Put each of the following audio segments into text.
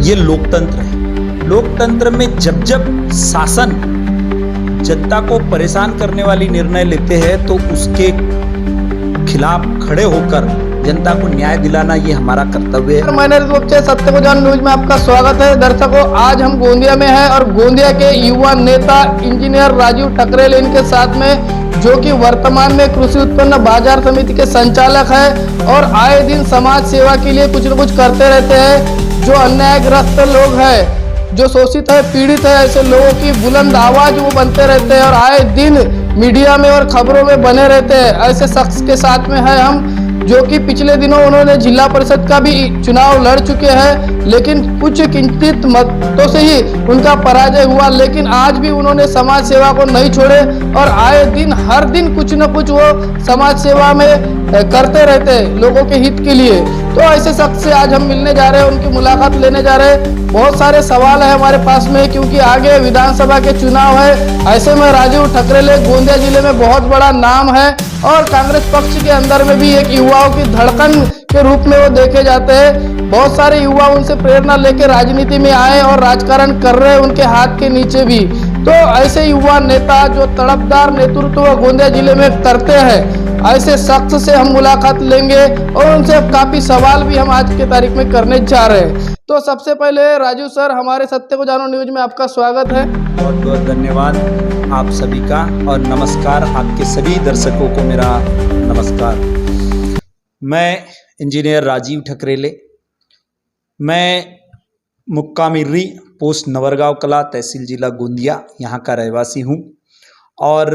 ये लोकतंत्र है। लोकतंत्र में जब जब शासन जनता को परेशान करने वाली निर्णय लेते हैं तो उसके खिलाफ खड़े होकर जनता को न्याय दिलाना ये हमारा कर्तव्य है। मैंने से सत्य को जान न्यूज में आपका स्वागत है। दर्शकों, आज हम गोंदिया में हैं और गोंदिया के युवा नेता इंजीनियर राजीव ठकरेल इनके साथ में, जो कि वर्तमान में कृषि उत्पन्न बाजार समिति के संचालक है और आए दिन समाज सेवा के लिए कुछ न कुछ करते रहते हैं। जो अन्यायग्रस्त लोग हैं, जो शोषित है, पीड़ित है, ऐसे लोगों की बुलंद आवाज वो बनते रहते हैं और आए दिन मीडिया में और खबरों में बने रहते हैं। ऐसे शख्स के साथ में है हम, जो कि पिछले दिनों उन्होंने जिला परिषद का भी चुनाव लड़ चुके हैं, लेकिन कुछ किंचित मतों से ही उनका पराजय हुआ। लेकिन आज भी उन्होंने समाज सेवा को नहीं छोड़े और आए दिन हर दिन कुछ न कुछ वो समाज सेवा में करते रहते हैं लोगों के हित के लिए। तो ऐसे शख्स से आज हम मिलने जा रहे हैं, उनकी मुलाकात लेने जा रहे हैं। बहुत सारे सवाल है हमारे पास में, क्योंकि आगे विधानसभा के चुनाव है। ऐसे में राजीव ठकरेल गोंदिया जिले में बहुत बड़ा नाम है और कांग्रेस पक्ष के अंदर में भी एक युवाओं की धड़कन के रूप में वो देखे जाते हैं। बहुत सारे युवा उनसे प्रेरणा लेकर राजनीति में आए और राजकारण कर रहे हैं उनके हाथ के नीचे भी। तो ऐसे युवा नेता जो तड़पदार नेतृत्व गोंदिया जिले में करते हैं, ऐसे शख्स से हम मुलाकात लेंगे और उनसे काफी सवाल भी हम आज के तारीख में करने जा रहे हैं। तो सबसे पहले राजू सर, हमारे सत्य को जानो न्यूज में आपका स्वागत है। बहुत बहुत धन्यवाद आप सभी का और नमस्कार आपके सभी दर्शकों को मेरा नमस्कार। मैं इंजीनियर राजीव ठकरेले, मैं मुक्काम इर्री, पोस्ट नवरगांव कला, तहसील जिला गोंदिया, यहाँ का रहवासी हूँ और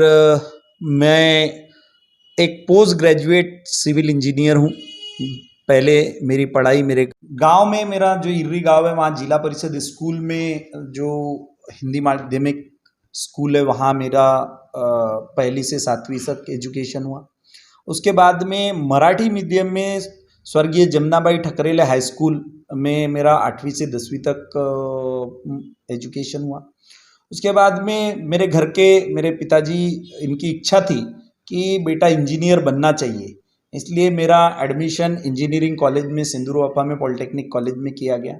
मैं एक पोस्ट ग्रेजुएट सिविल इंजीनियर हूँ। पहले मेरी पढ़ाई मेरे गांव में, मेरा जो इर्री गांव है, वहाँ जिला परिषद स्कूल में जो हिंदी माध्यमिक स्कूल है, वहाँ मेरा पहली से 7वीं तक एजुकेशन हुआ। उसके बाद में मराठी मीडियम में स्वर्गीय जमनाबाई ठकरेल हाई स्कूल में मेरा 8वीं से 10वीं तक एजुकेशन हुआ। उसके बाद में मेरे पिताजी, इनकी इच्छा थी कि बेटा इंजीनियर बनना चाहिए, इसलिए मेरा एडमिशन इंजीनियरिंग कॉलेज में सिंदूरवाफा में पॉलिटेक्निक कॉलेज में किया गया।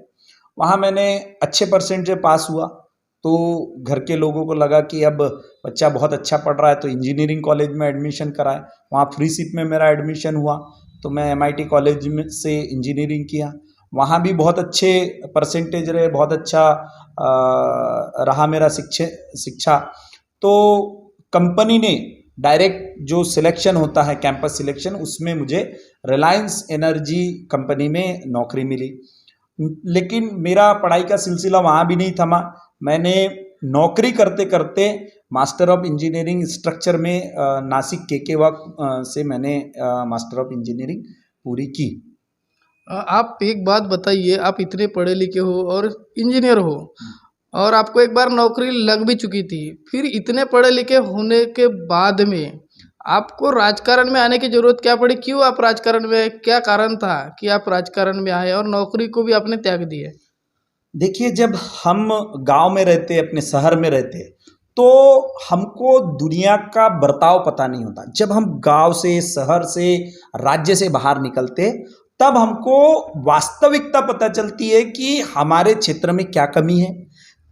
वहाँ मैंने अच्छे परसेंट से पास हुआ, तो घर के लोगों को लगा कि अब बच्चा बहुत अच्छा पढ़ रहा है तो इंजीनियरिंग कॉलेज में एडमिशन कराए। वहाँ फ्री सीट में मेरा एडमिशन हुआ, तो मैं MIT कॉलेज में से इंजीनियरिंग किया। वहाँ भी बहुत अच्छे परसेंटेज रहे, बहुत अच्छा रहा मेरा शिक्षा। तो कंपनी ने डायरेक्ट जो सिलेक्शन होता है, कैंपस सिलेक्शन, उसमें मुझे रिलायंस एनर्जी कंपनी में नौकरी मिली। लेकिन मेरा पढ़ाई का सिलसिला वहाँ भी नहीं थमा। मैंने नौकरी करते करते मास्टर ऑफ इंजीनियरिंग स्ट्रक्चर में नासिक केकेवा से मैंने मास्टर ऑफ इंजीनियरिंग पूरी की। आप एक बात बताइए, आप इतने पढ़े लिखे हो और इंजीनियर हो और आपको एक बार नौकरी लग भी चुकी थी, फिर इतने पढ़े लिखे होने के बाद में आपको राजकारण में आने की जरूरत क्या पड़ी? क्यों आप राजकारण में, क्या कारण था कि आप राजकारण में आए और नौकरी को भी आपने त्याग दिया? देखिए, जब हम गांव में रहते, अपने शहर में रहते, तो हमको दुनिया का बर्ताव पता नहीं होता। जब हम गांव से, शहर से, राज्य से बाहर निकलते, तब हमको वास्तविकता पता चलती है कि हमारे क्षेत्र में क्या कमी है,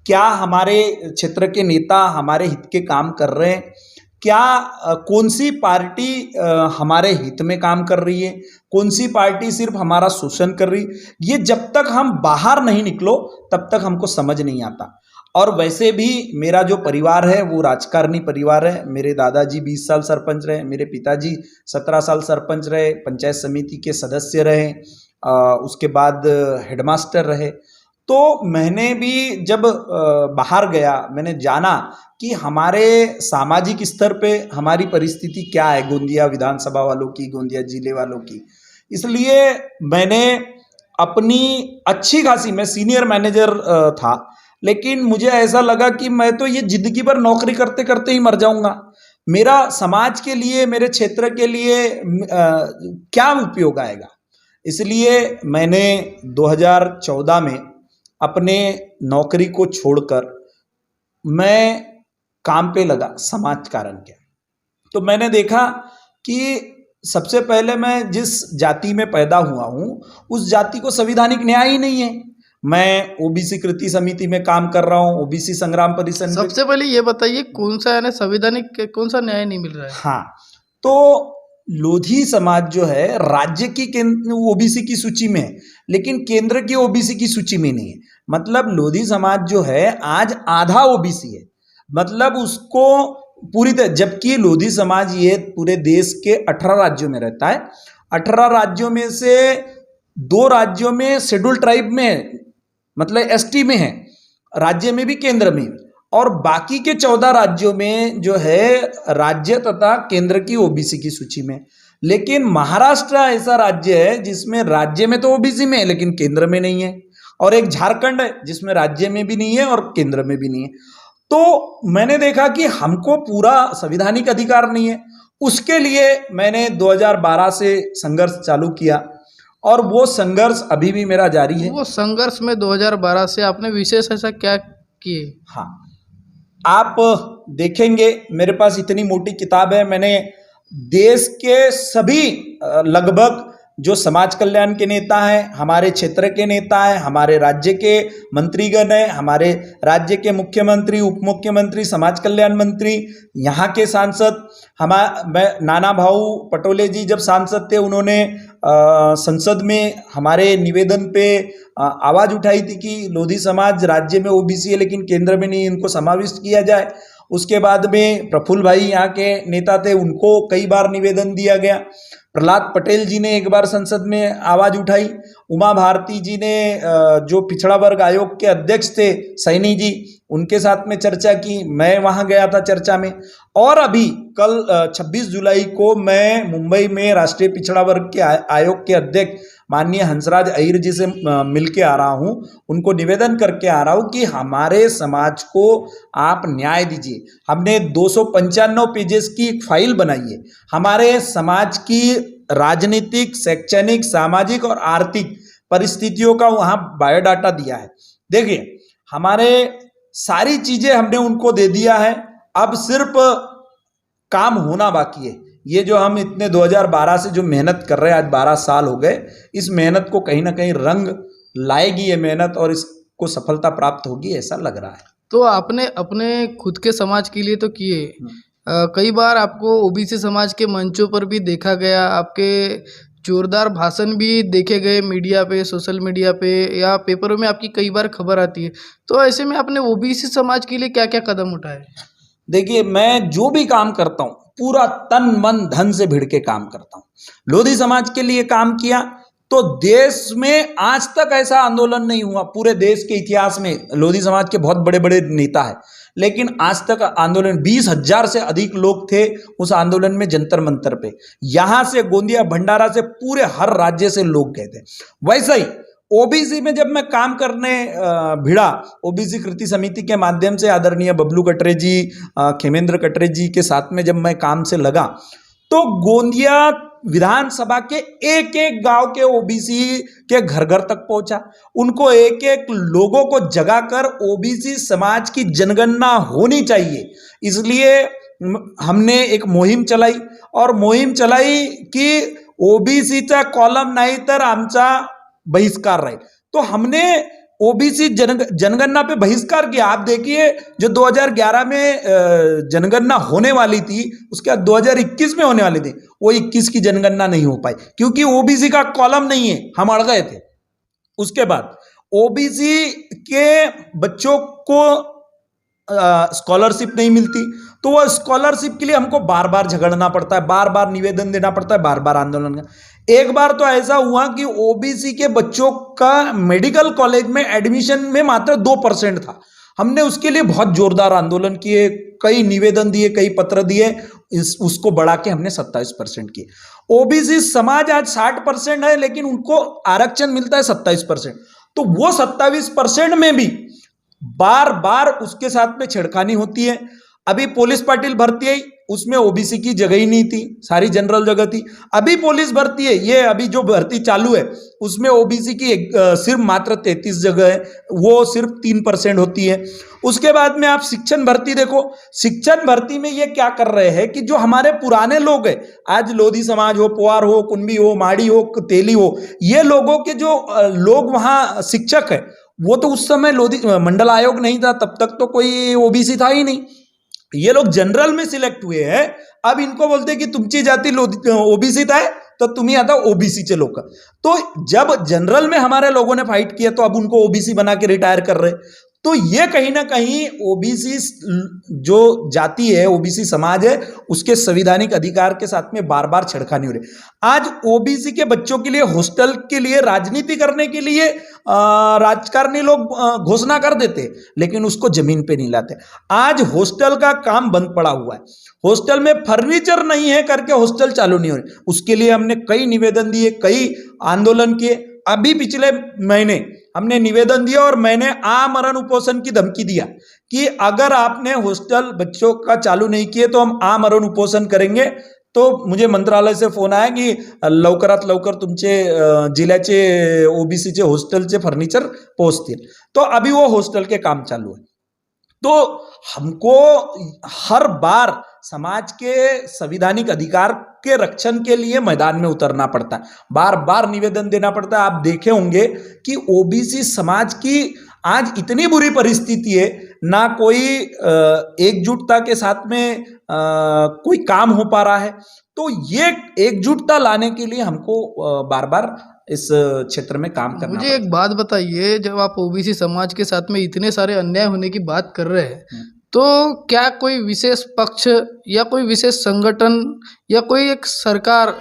क्या हमारे क्षेत्र के नेता हमारे हित के काम कर रहे हैं, क्या कौन सी पार्टी हमारे हित में काम कर रही है, कौन सी पार्टी सिर्फ हमारा शोषण कर रही। ये जब तक हम बाहर नहीं निकलो तब तक हमको समझ नहीं आता। और वैसे भी मेरा जो परिवार है वो राजकारणी परिवार है। मेरे दादाजी 20 साल सरपंच रहे, मेरे पिताजी 17 साल सरपंच रहे, पंचायत समिति के सदस्य रहे, उसके बाद हेडमास्टर रहे। तो मैंने भी जब बाहर गया, मैंने जाना कि हमारे सामाजिक स्तर पे हमारी परिस्थिति क्या है, गोंदिया विधानसभा वालों की, गोंदिया जिले वालों की। इसलिए मैंने अपनी अच्छी खासी, मैं सीनियर मैनेजर था, लेकिन मुझे ऐसा लगा कि मैं तो ये जिंदगी भर नौकरी करते करते ही मर जाऊंगा। मेरा समाज के लिए, मेरे क्षेत्र के लिए क्या उपयोग आएगा। इसलिए मैंने 2014 में अपने नौकरी को छोड़कर मैं काम पे लगा समाज कारण के। तो मैंने देखा कि सबसे पहले मैं जिस जाति में पैदा हुआ हूँ उस जाति को संवैधानिक न्याय ही नहीं है। मैं ओबीसी कृति समिति में काम कर रहा हूँ, ओबीसी संग्राम परिषद में। सबसे पहले ये बताइए कौन सा यानी संवैधानिक कौन सा न्याय नहीं मिल रहा है? हाँ, तो लोधी समाज जो है राज्य की ओबीसी की सूची में है, लेकिन केंद्र की ओबीसी की सूची में नहीं है। मतलब लोधी समाज जो है आज आधा ओबीसी है, मतलब उसको पूरी तरह, जबकि लोधी समाज ये पूरे देश के 18 राज्यों में रहता है। 18 राज्यों में से 2 राज्यों में शेड्यूल ट्राइब में है, मतलब एसटी में है, राज्य में भी केंद्र में, और बाकी के 14 राज्यों में जो है राज्य तथा केंद्र की ओबीसी की सूची में। लेकिन महाराष्ट्र ऐसा राज्य है जिसमें राज्य में तो ओबीसी में है लेकिन केंद्र में नहीं है, और एक झारखंड है जिसमें राज्य में भी नहीं है और केंद्र में भी नहीं है। तो मैंने देखा कि हमको पूरा संवैधानिक अधिकार नहीं है। उसके लिए मैंने 2012 से संघर्ष चालू किया और वो संघर्ष अभी भी मेरा जारी है। वो संघर्ष में 2012 से आपने विशेष ऐसा क्या किए? हाँ, आप देखेंगे मेरे पास इतनी मोटी किताब है। मैंने देश के सभी लगभग जो समाज कल्याण के नेता हैं, हमारे क्षेत्र के नेता हैं, हमारे राज्य के मंत्रीगण हैं, हमारे राज्य के मुख्यमंत्री, उप मुख्यमंत्री, समाज कल्याण मंत्री, यहाँ के सांसद, नाना भाऊ पटोले जी जब सांसद थे उन्होंने संसद में हमारे निवेदन पे आवाज उठाई थी कि लोधी समाज राज्य में ओबीसी है लेकिन केंद्र में नहीं, इनको समाविष्ट किया जाए। उसके बाद में प्रफुल्ल भाई यहाँ के नेता थे, उनको कई बार निवेदन दिया गया। प्रहलाद पटेल जी ने एक बार संसद में आवाज उठाई। उमा भारती जी ने जो पिछड़ा वर्ग आयोग के अध्यक्ष थे सैनी जी, उनके साथ में चर्चा की। मैं वहां गया था चर्चा में। और अभी कल 26 जुलाई को मैं मुंबई में राष्ट्रीय पिछड़ा वर्ग के आयोग के अध्यक्ष माननीय हंसराज अय्यर जी से मिल के आ रहा हूं, उनको निवेदन करके आ रहा हूं कि हमारे समाज को आप न्याय दीजिए। हमने 295 पेजेस की एक फाइल बनाई है, हमारे समाज की राजनीतिक, शैक्षणिक, सामाजिक और आर्थिक परिस्थितियों का वहां बायोडाटा दिया है। देखिए, हमारे सारी चीजें हमने उनको दे दिया है, अब सिर्फ काम होना बाकी है। ये जो हम इतने 2012 से जो मेहनत कर रहे हैं, आज 12 साल हो गए, इस मेहनत को कहीं ना कहीं रंग लाएगी ये मेहनत और इसको सफलता प्राप्त होगी, ऐसा लग रहा है। तो आपने अपने खुद के समाज के लिए तो किए, कई बार आपको ओबीसी समाज के मंचों पर भी देखा गया, आपके जोरदार भाषण भी देखे गए मीडिया पे, सोशल मीडिया पे या पेपरों में आपकी कई बार खबर आती है। तो ऐसे में आपने ओबीसी समाज के लिए क्या क्या कदम उठाए? देखिए, मैं जो भी काम करता हूँ पूरा तन मन धन से भिड़ के काम करता हूँ। लोधी समाज के लिए काम किया तो देश में आज तक ऐसा आंदोलन नहीं हुआ, पूरे देश के इतिहास में लोधी समाज के बहुत बड़े बड़े नेता है, लेकिन आज तक आंदोलन 20,000 से अधिक लोग थे उस आंदोलन में, जंतर मंतर पे। यहां से गोंदिया, भंडारा से पूरे हर राज्य से लोग गए थे। वैसे ही ओबीसी में जब मैं काम करने भिड़ा, ओबीसी कृति समिति के माध्यम से आदरणीय बबलू कटरे जी, खेमेंद्र कटरे जी के साथ में जब मैं काम से लगा, तो गोंदिया विधानसभा के एक एक गांव के ओबीसी के घर घर तक पहुंचा। उनको एक एक लोगों को जगाकर ओबीसी समाज की जनगणना होनी चाहिए, इसलिए हमने एक मुहिम चलाई। और मोहीम चलाई की ओबीसीचा कॉलम नाही तर आमचा बहिष्कार राहील। तो हमने ओबीसी जनगणना पे बहिष्कार किया। आप देखिए, जो 2011 में जनगणना होने वाली थी, उसके बाद 2021 में होने वाली थी, वो 21 की जनगणना नहीं हो पाई क्योंकि ओबीसी का कॉलम नहीं है, हम अड़ गए थे। उसके बाद ओबीसी के बच्चों को स्कॉलरशिप नहीं मिलती, तो वो स्कॉलरशिप के लिए हमको बार बार झगड़ना पड़ता है, बार बार निवेदन देना पड़ता है, बार बार आंदोलन करना। एक बार तो ऐसा हुआ कि ओबीसी के बच्चों का मेडिकल कॉलेज में एडमिशन में मात्र 2% था। हमने उसके लिए बहुत जोरदार आंदोलन किए, कई निवेदन दिए, कई पत्र दिए, उसको बढ़ा के हमने 27% किए। ओबीसी समाज आज 60% है, लेकिन उनको आरक्षण मिलता है 27%। तो वो 27% में भी बार बार उसके साथ में छेड़खानी होती है। अभी पुलिस पाटिल भर्ती आई, उसमें ओबीसी की जगह ही नहीं थी, सारी जनरल जगह थी। अभी पुलिस भर्ती है, ये अभी जो भर्ती चालू है, उसमें ओबीसी की सिर्फ मात्र 33 जगह है, वो सिर्फ 3% होती है। उसके बाद में आप शिक्षण भर्ती देखो, शिक्षण भर्ती में ये क्या कर रहे हैं कि जो हमारे पुराने लोग हैं, आज लोधी समाज हो, पोवार हो, कुंभी हो, माड़ी हो, तेली हो, ये लोगों के जो लोग वहां शिक्षक है, वो तो उस समय मंडल आयोग नहीं था, तब तक तो कोई ओबीसी था ही नहीं। ये लोग जनरल में सिलेक्ट हुए हैं। अब इनको बोलते कि तुमची जाती ओबीसी है तो तुम ही आता ओबीसी चे लोग। तो जब जनरल में हमारे लोगों ने फाइट किया तो अब उनको ओबीसी बना के रिटायर कर रहे। तो ये कहीं ना कहीं ओबीसी जो जाति है, ओबीसी समाज है, उसके संवैधानिक अधिकार के साथ में बार बार छेड़खानी हो रही। आज ओबीसी के बच्चों के लिए हॉस्टल के लिए राजनीति करने के लिए राजकारणी लोग घोषणा कर देते, लेकिन उसको जमीन पे नहीं लाते। आज हॉस्टल का काम बंद पड़ा हुआ है, हॉस्टल में फर्नीचर नहीं है करके हॉस्टल चालू नहीं हो रही। उसके लिए हमने कई निवेदन दिए, कई आंदोलन किए। अभी पिछले महीने हमने निवेदन दिया और मैंने आमरण उपोषण की धमकी दिया कि अगर आपने हॉस्टल बच्चों का चालू नहीं किए तो हम आमरण उपोषण करेंगे। तो मुझे मंत्रालय से फोन आया की लवकरात लवकर तुमचे जिल्ह्याचे ओबीसीचे हॉस्टेलचे फर्निचर पोहोचतील। तो अभी वो हॉस्टल के काम चालू है। तो हमको हर बार समाज के संवैधानिक अधिकार के रक्षण के लिए मैदान में उतरना पड़ता है, बार बार निवेदन देना पड़ता है। आप देखे होंगे कि ओबीसी समाज की आज इतनी बुरी परिस्थिति है, ना कोई एकजुटता के साथ में कोई काम हो पा रहा है। तो ये एकजुटता लाने के लिए हमको बार बार इस क्षेत्र में काम करना। मुझे एक बात बताइए, जब आप ओबीसी समाज के साथ में इतने सारे अन्याय होने की बात कर रहे हैं, तो क्या कोई विशेष पक्ष या कोई विशेष संगठन या कोई एक सरकार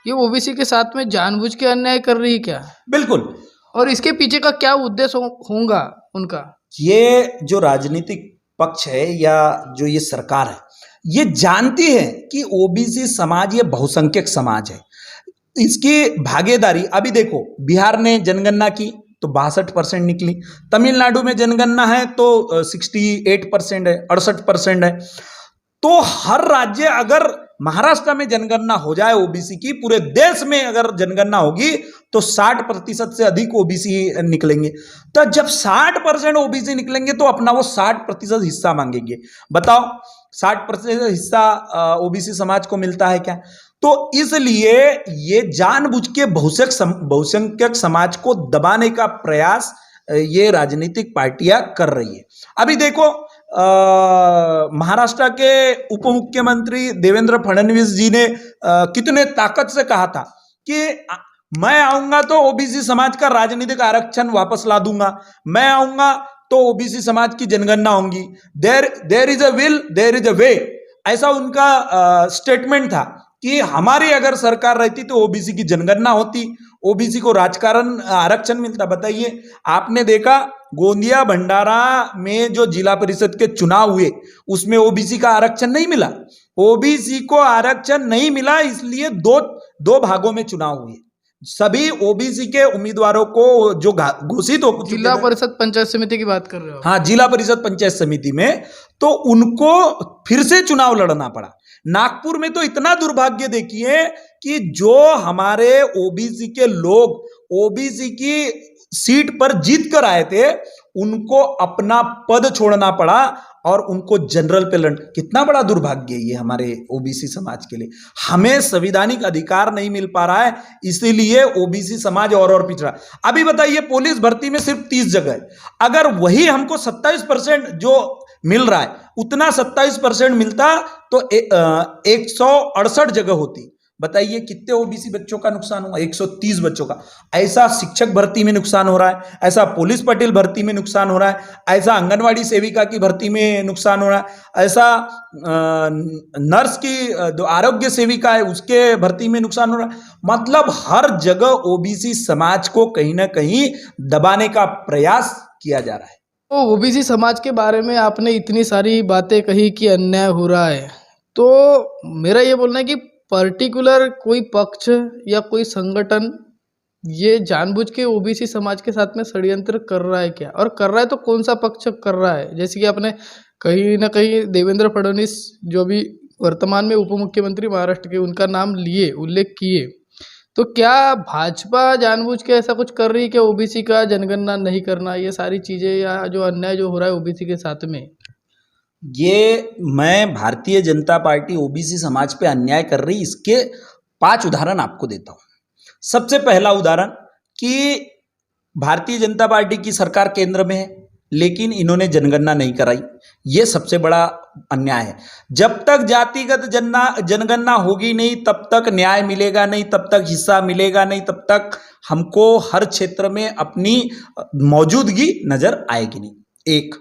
ये ओबीसी के साथ में जानबूझ के अन्याय कर रही है क्या? बिल्कुल। और इसके पीछे का क्या उद्देश्य होगा उनका? ये जो राजनीतिक पक्ष है या जो ये सरकार है, ये जानती है कि ओबीसी समाज ये बहुसंख्यक समाज है, इसकी भागीदारी। अभी देखो, बिहार ने जनगणना की तो 62% निकली, तमिलनाडु में जनगणना है तो 68% है, 68% है। तो हर राज्य, अगर महाराष्ट्र में जनगणना हो जाए ओबीसी की, पूरे देश में अगर जनगणना होगी तो 60% से अधिक ओबीसी निकलेंगे। तो जब 60% ओबीसी निकलेंगे तो अपना वो 60% हिस्सा मांगेंगे। बताओ 60% हिस्सा ओबीसी समाज को मिलता है क्या? तो इसलिए ये जानबूझ के बहुसंख्यक समाज को दबाने का प्रयास ये राजनीतिक पार्टियां कर रही है। अभी देखो, महाराष्ट्र के उप मुख्यमंत्री देवेंद्र फडणवीस जी ने कितने ताकत से कहा था कि मैं आऊंगा तो ओबीसी समाज का राजनीतिक आरक्षण वापस ला दूंगा, मैं आऊंगा तो ओबीसी समाज की जनगणना होंगी। There is a will, there is a way, ऐसा उनका स्टेटमेंट था कि हमारी अगर सरकार रहती तो ओबीसी की जनगणना होती, ओबीसी को राजकारण आरक्षण मिलता। बताइए, आपने देखा गोंदिया भंडारा में जो जिला परिषद के चुनाव हुए उसमें ओबीसी का आरक्षण नहीं मिला। ओबीसी को आरक्षण नहीं मिला, इसलिए दो भागों में चुनाव हुए। सभी ओबीसी के उम्मीदवारों को जो घोषित हो, जिला परिषद पंचायत समिति की बात कर रहे हो? हाँ, जिला परिषद पंचायत समिति में, तो उनको फिर से चुनाव लड़ना पड़ा। नागपुर में तो इतना दुर्भाग्य देखिए कि जो हमारे ओबीसी के लोग ओबीसी की सीट पर जीत कर आए थे, उनको अपना पद छोड़ना पड़ा और उनको जनरल पे लड़। कितना बड़ा दुर्भाग्य है ये हमारे ओबीसी समाज के लिए। हमें संवैधानिक अधिकार नहीं मिल पा रहा है, इसीलिए ओबीसी समाज और पिछड़ा। अभी बताइए, पुलिस भर्ती में सिर्फ 30 जगह है, अगर वही हमको 27% जो मिल रहा है उतना 27% मिलता तो 168 जगह होती। बताइए कितने ओबीसी बच्चों का नुकसान हुआ? 130 बच्चों का। ऐसा शिक्षक भर्ती में नुकसान हो रहा है, ऐसा पुलिस पटेल भर्ती में नुकसान हो रहा है, ऐसा आंगनवाड़ी सेविका की भर्ती में नुकसान हो रहा है, ऐसा नर्स की जो आरोग्य सेविका है उसके भर्ती में नुकसान हो रहा है। मतलब हर जगह ओबीसी समाज को कहीं ना कहीं दबाने का प्रयास किया जा रहा है। तो ओबीसी समाज के बारे में आपने इतनी सारी बातें कही कि अन्याय हो रहा है, तो मेरा ये बोलना है कि पर्टिकुलर कोई पक्ष या कोई संगठन ये जानबूझ के ओबीसी समाज के साथ में षड्यंत्र कर रहा है क्या? और कर रहा है तो कौन सा पक्ष कर रहा है? जैसे कि आपने कहीं ना कहीं देवेंद्र फडणवीस जो भी वर्तमान में उप मुख्यमंत्री महाराष्ट्र के, उनका नाम लिए, उल्लेख किए, तो क्या भाजपा जानबूझ के ऐसा कुछ कर रही है कि ओबीसी का जनगणना नहीं करना, ये सारी चीज़ें, या जो अन्याय जो हो रहा है ओबीसी के साथ में? ये मैं भारतीय जनता पार्टी ओबीसी समाज पे अन्याय कर रही, इसके 5 उदाहरण आपको देता हूं। सबसे पहला उदाहरण कि भारतीय जनता पार्टी की सरकार केंद्र में है, लेकिन इन्होंने जनगणना नहीं कराई। ये सबसे बड़ा अन्याय है। जब तक जातिगत जनगणना होगी नहीं, तब तक न्याय मिलेगा नहीं, तब तक हिस्सा मिलेगा नहीं, तब तक हमको हर क्षेत्र में अपनी मौजूदगी नजर आएगी नहीं। एक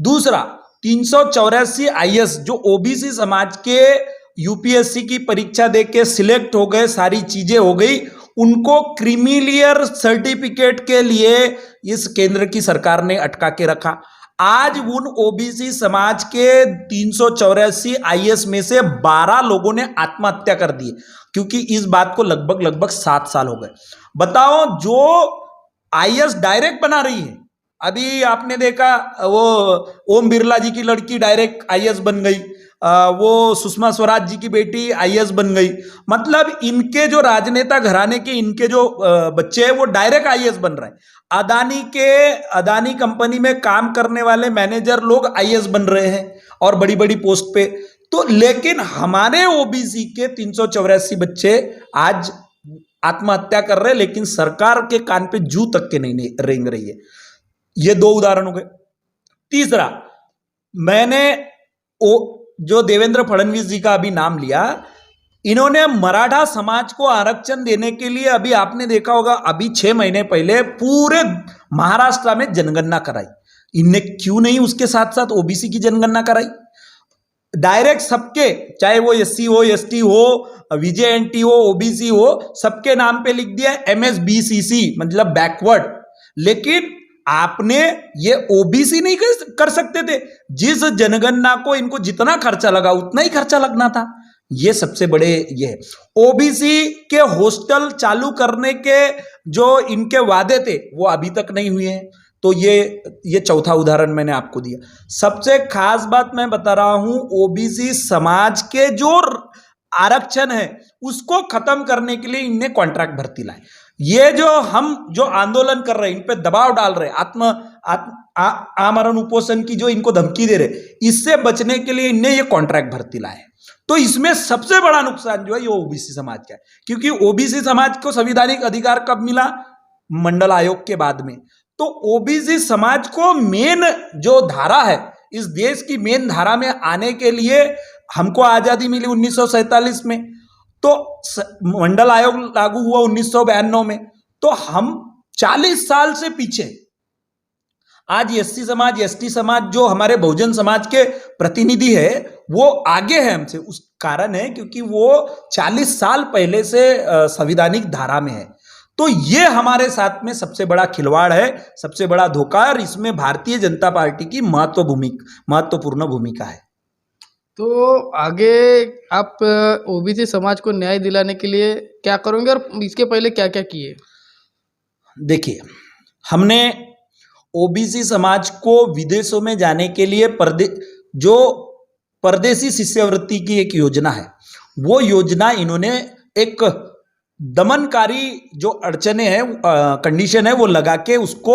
दूसरा, 384 आईएएस जो ओबीसी समाज के यूपीएससी की परीक्षा दे के सिलेक्ट हो गए, सारी चीजें हो गई, उनको क्रीमिलियर सर्टिफिकेट के लिए इस केंद्र की सरकार ने अटका के रखा। आज उन ओबीसी समाज के 384 आईएएस में से 12 लोगों ने आत्महत्या कर दी, क्योंकि इस बात को लगभग 7 साल हो गए। बताओ, जो आईएएस डायरेक्ट बना रही है, अभी आपने देखा वो ओम बिरला जी की लड़की डायरेक्ट आईएएस बन गई, वो सुषमा स्वराज जी की बेटी आईएएस बन गई। मतलब इनके जो राजनेता घराने के इनके जो बच्चे हैं वो डायरेक्ट आईएएस बन रहे हैं। अदानी कंपनी में काम करने वाले मैनेजर लोग आईएएस बन रहे हैं और बड़ी बड़ी पोस्ट पे। तो लेकिन हमारे ओबीसी के 384 बच्चे आज आत्महत्या कर रहे हैं, लेकिन सरकार के कान पे जू तक के नहीं रेंग रही है। ये 2 उदाहरण हो गए। तीसरा, मैंने जो देवेंद्र फडणवीस जी का अभी नाम लिया, इन्होंने मराठा समाज को आरक्षण देने के लिए अभी आपने देखा होगा, अभी 6 महीने पहले पूरे महाराष्ट्र में जनगणना कराई। इनने क्यों नहीं उसके साथ साथ ओबीसी की जनगणना कराई? डायरेक्ट सबके, चाहे वो एससी हो, एसटी हो, वीजेएनटी हो, ओबीसी हो, सबके नाम पे लिख दिया एमएसबीसीसी, मतलब बैकवर्ड। लेकिन आपने ये ओबीसी नहीं कर सकते थे? जिस जनगणना को इनको जितना खर्चा लगा उतना ही खर्चा लगना था। ये सबसे बड़े ये है। ओबीसी के हॉस्टल चालू करने के जो इनके वादे थे वो अभी तक नहीं हुए हैं। तो ये चौथा उदाहरण मैंने आपको दिया। सबसे खास बात मैं बता रहा हूं, ओबीसी समाज के जो आरक्षण है उसको खत्म करने के लिए इनने कॉन्ट्रैक्ट भर्ती लाए। ये जो आंदोलन कर रहे हैं, इन पे दबाव डाल रहे, आमरण उपोषण की जो इनको धमकी दे रहे, इससे बचने के लिए इनने ये कॉन्ट्रैक्ट भर्ती लाए। तो इसमें सबसे बड़ा नुकसान जो है ये ओबीसी समाज का है, क्योंकि ओबीसी समाज को संवैधानिक अधिकार कब मिला? मंडल आयोग के बाद में। तो ओबीसी समाज को मेन जो धारा है, इस देश की मेन धारा में आने के लिए हमको आजादी मिली 1947 में, तो मंडल आयोग लागू हुआ 1992 में। तो हम 40 साल से पीछे। आज एससी समाज, एसटी समाज जो हमारे बहुजन समाज के प्रतिनिधि है वो आगे है हमसे। उस कारण है क्योंकि वो 40 साल पहले से संवैधानिक धारा में है। तो ये हमारे साथ में सबसे बड़ा खिलवाड़ है, सबसे बड़ा धोखा है, और इसमें भारतीय जनता पार्टी की महत्वपूर्ण भूमिका है। तो आगे आप ओबीसी समाज को न्याय दिलाने के लिए क्या करोगे और इसके पहले क्या क्या किए? देखिए, हमने ओबीसी समाज को विदेशों में जाने के लिए परदेसी शिष्यवृत्ति की एक योजना है, वो योजना इन्होंने एक दमनकारी जो अड़चने हैं, कंडीशन है, वो लगा के उसको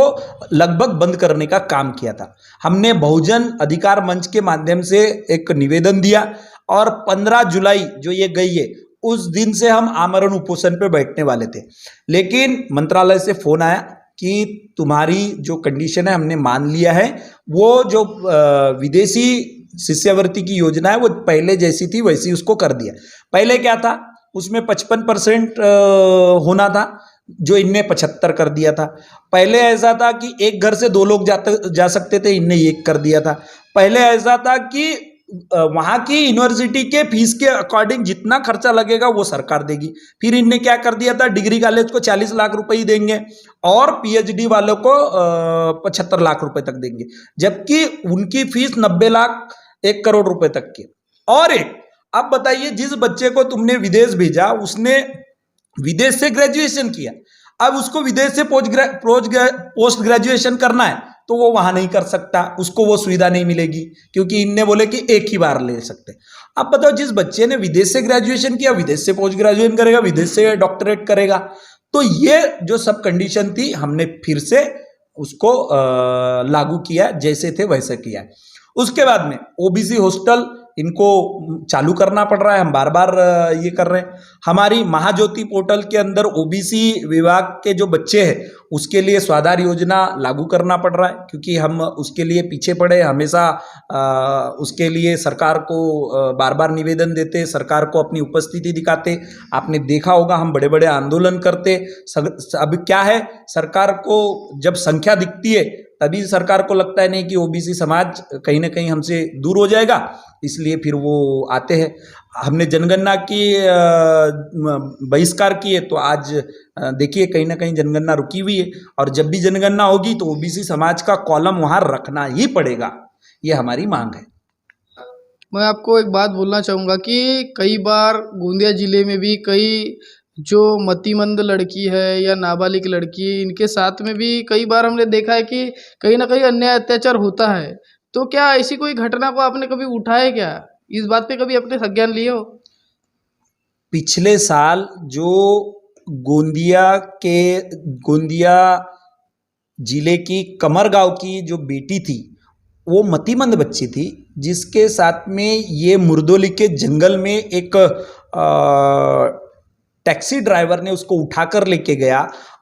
लगभग बंद करने का काम किया था। हमने बहुजन अधिकार मंच के माध्यम से एक निवेदन दिया और 15 जुलाई जो ये गई है उस दिन से हम आमरण उपोषण पे बैठने वाले थे, लेकिन मंत्रालय से फोन आया कि तुम्हारी जो कंडीशन है हमने मान लिया है, वो जो विदेशी शिष्यवृत्ति की योजना है वो पहले जैसी थी वैसी उसको कर दिया। पहले क्या था, उसमें 55% होना था, जो इनने 75 कर दिया था। पहले ऐसा था कि एक घर से 2 लोग जा सकते थे, इनने एक कर दिया था। पहले ऐसा था कि वहाँ की यूनिवर्सिटी के फीस के अकॉर्डिंग जितना खर्चा लगेगा वो सरकार देगी। फिर इनने क्या कर दिया था, डिग्री कॉलेज को 40 लाख रुपए ही देंगे और पीएचडी वालों को 75 लाख रुपए तक देंगे, जबकि उनकी फीस 90 लाख 1 करोड़ रुपए तक की। और अब बताइए, जिस बच्चे को तुमने विदेश भेजा उसने विदेश से ग्रेजुएशन किया, अब उसको विदेश से पोस्ट ग्रेजुएशन करना है तो वो वहां नहीं कर सकता, उसको वो सुविधा नहीं मिलेगी, क्योंकि इनने बोले कि एक ही बार ले सकते। अब बताओ, जिस बच्चे ने विदेश से ग्रेजुएशन किया, विदेश से पोस्ट ग्रेजुएशन करेगा, विदेश से डॉक्टरेट करेगा। तो ये जो सब कंडीशन थी हमने फिर से उसको लागू किया, जैसे थे वैसे किया। उसके बाद में ओबीसी हॉस्टल इनको चालू करना पड़ रहा है, हम बार बार ये कर रहे हैं। हमारी महाज्योति पोर्टल के अंदर ओबीसी विभाग के जो बच्चे हैं उसके लिए स्वाधार योजना लागू करना पड़ रहा है, क्योंकि हम उसके लिए पीछे पड़े। हमेशा उसके लिए सरकार को बार बार निवेदन देते, सरकार को अपनी उपस्थिति दिखाते। आपने देखा होगा हम बड़े बड़े आंदोलन करते। अब क्या है, सरकार को जब संख्या दिखती है तभी सरकार को लगता है नहीं कि ओबीसी समाज कहीं ना कहीं हमसे दूर हो जाएगा, इसलिए फिर वो आते हैं। हमने जनगणना की बहिष्कार किए, तो आज देखिए कहीं ना कहीं जनगणना रुकी हुई है, और जब भी जनगणना होगी तो ओबीसी समाज का कॉलम वहाँ रखना ही पड़ेगा, ये हमारी मांग है। मैं आपको एक बात बोलना चाहूँगा कि कई बार गोंदिया जिले में भी कई जो मतिमंद लड़की है या नाबालिग लड़की है, इनके साथ में भी कई बार हमने देखा है कि कहीं ना कहीं अन्याय अत्याचार होता है। तो क्या ऐसी कोई घटना को आपने कभी उठाया क्या? इस बात पे कभी अपने संज्ञान लिए हो? पिछले साल जो गोंदिया जिले की कमर गांव की जो बेटी थी, वो मतिमंद बच्ची थी, जिसके साथ में ये मुर्दोली के जंगल में एक टैक्सी ड्राइवर ने उसको उठाकर लेके गया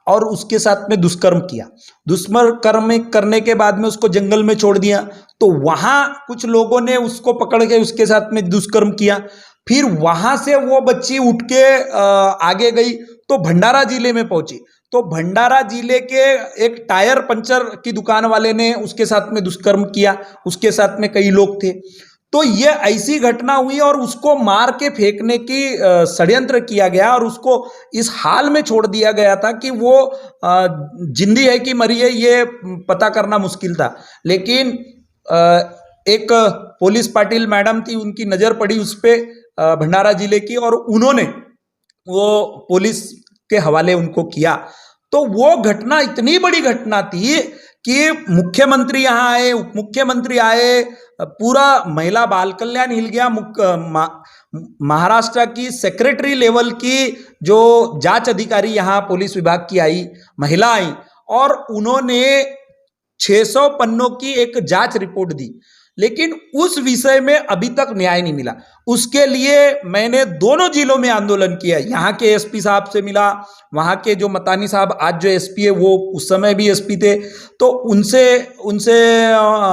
और उसके साथ में दुष्कर्म किया। दुष्कर्म करने के बाद में उसको जंगल में छोड़ दिया, तो वहाँ कुछ लोगों ने उसको पकड़ के उसके साथ में दुष्कर्म किया। फिर वहाँ से वो बच्ची उठ के आगे गई तो भंडारा जिले में पहुंची, तो भंडारा जिले के एक टायर पंचर की दुकान वाले ने उसके साथ में दुष्कर्म किया, उसके साथ में कई लोग थे। तो ये ऐसी घटना हुई और उसको मार के फेंकने की षड्यंत्र किया गया और उसको इस हाल में छोड़ दिया गया था कि वो जिंदी है कि मरी है ये पता करना मुश्किल था। लेकिन एक पुलिस पाटिल मैडम थी, उनकी नज़र पड़ी उस पर भंडारा जिले की, और उन्होंने वो पुलिस के हवाले उनको किया। तो वो घटना इतनी बड़ी घटना थी कि मुख्यमंत्री यहाँ आए, उप मुख्यमंत्री आए, पूरा महिला बाल कल्याण हिल गया। महाराष्ट्र की सेक्रेटरी लेवल की जो जांच अधिकारी यहाँ पुलिस विभाग की आई, महिला आई, और उन्होंने 600 पन्नों की एक जांच रिपोर्ट दी, लेकिन उस विषय में अभी तक न्याय नहीं मिला। उसके लिए मैंने दोनों जिलों में आंदोलन किया। यहाँ के एसपी साहब से मिला, वहाँ के जो मतानी साहब आज जो एसपी है वो उस समय भी एसपी थे, तो उनसे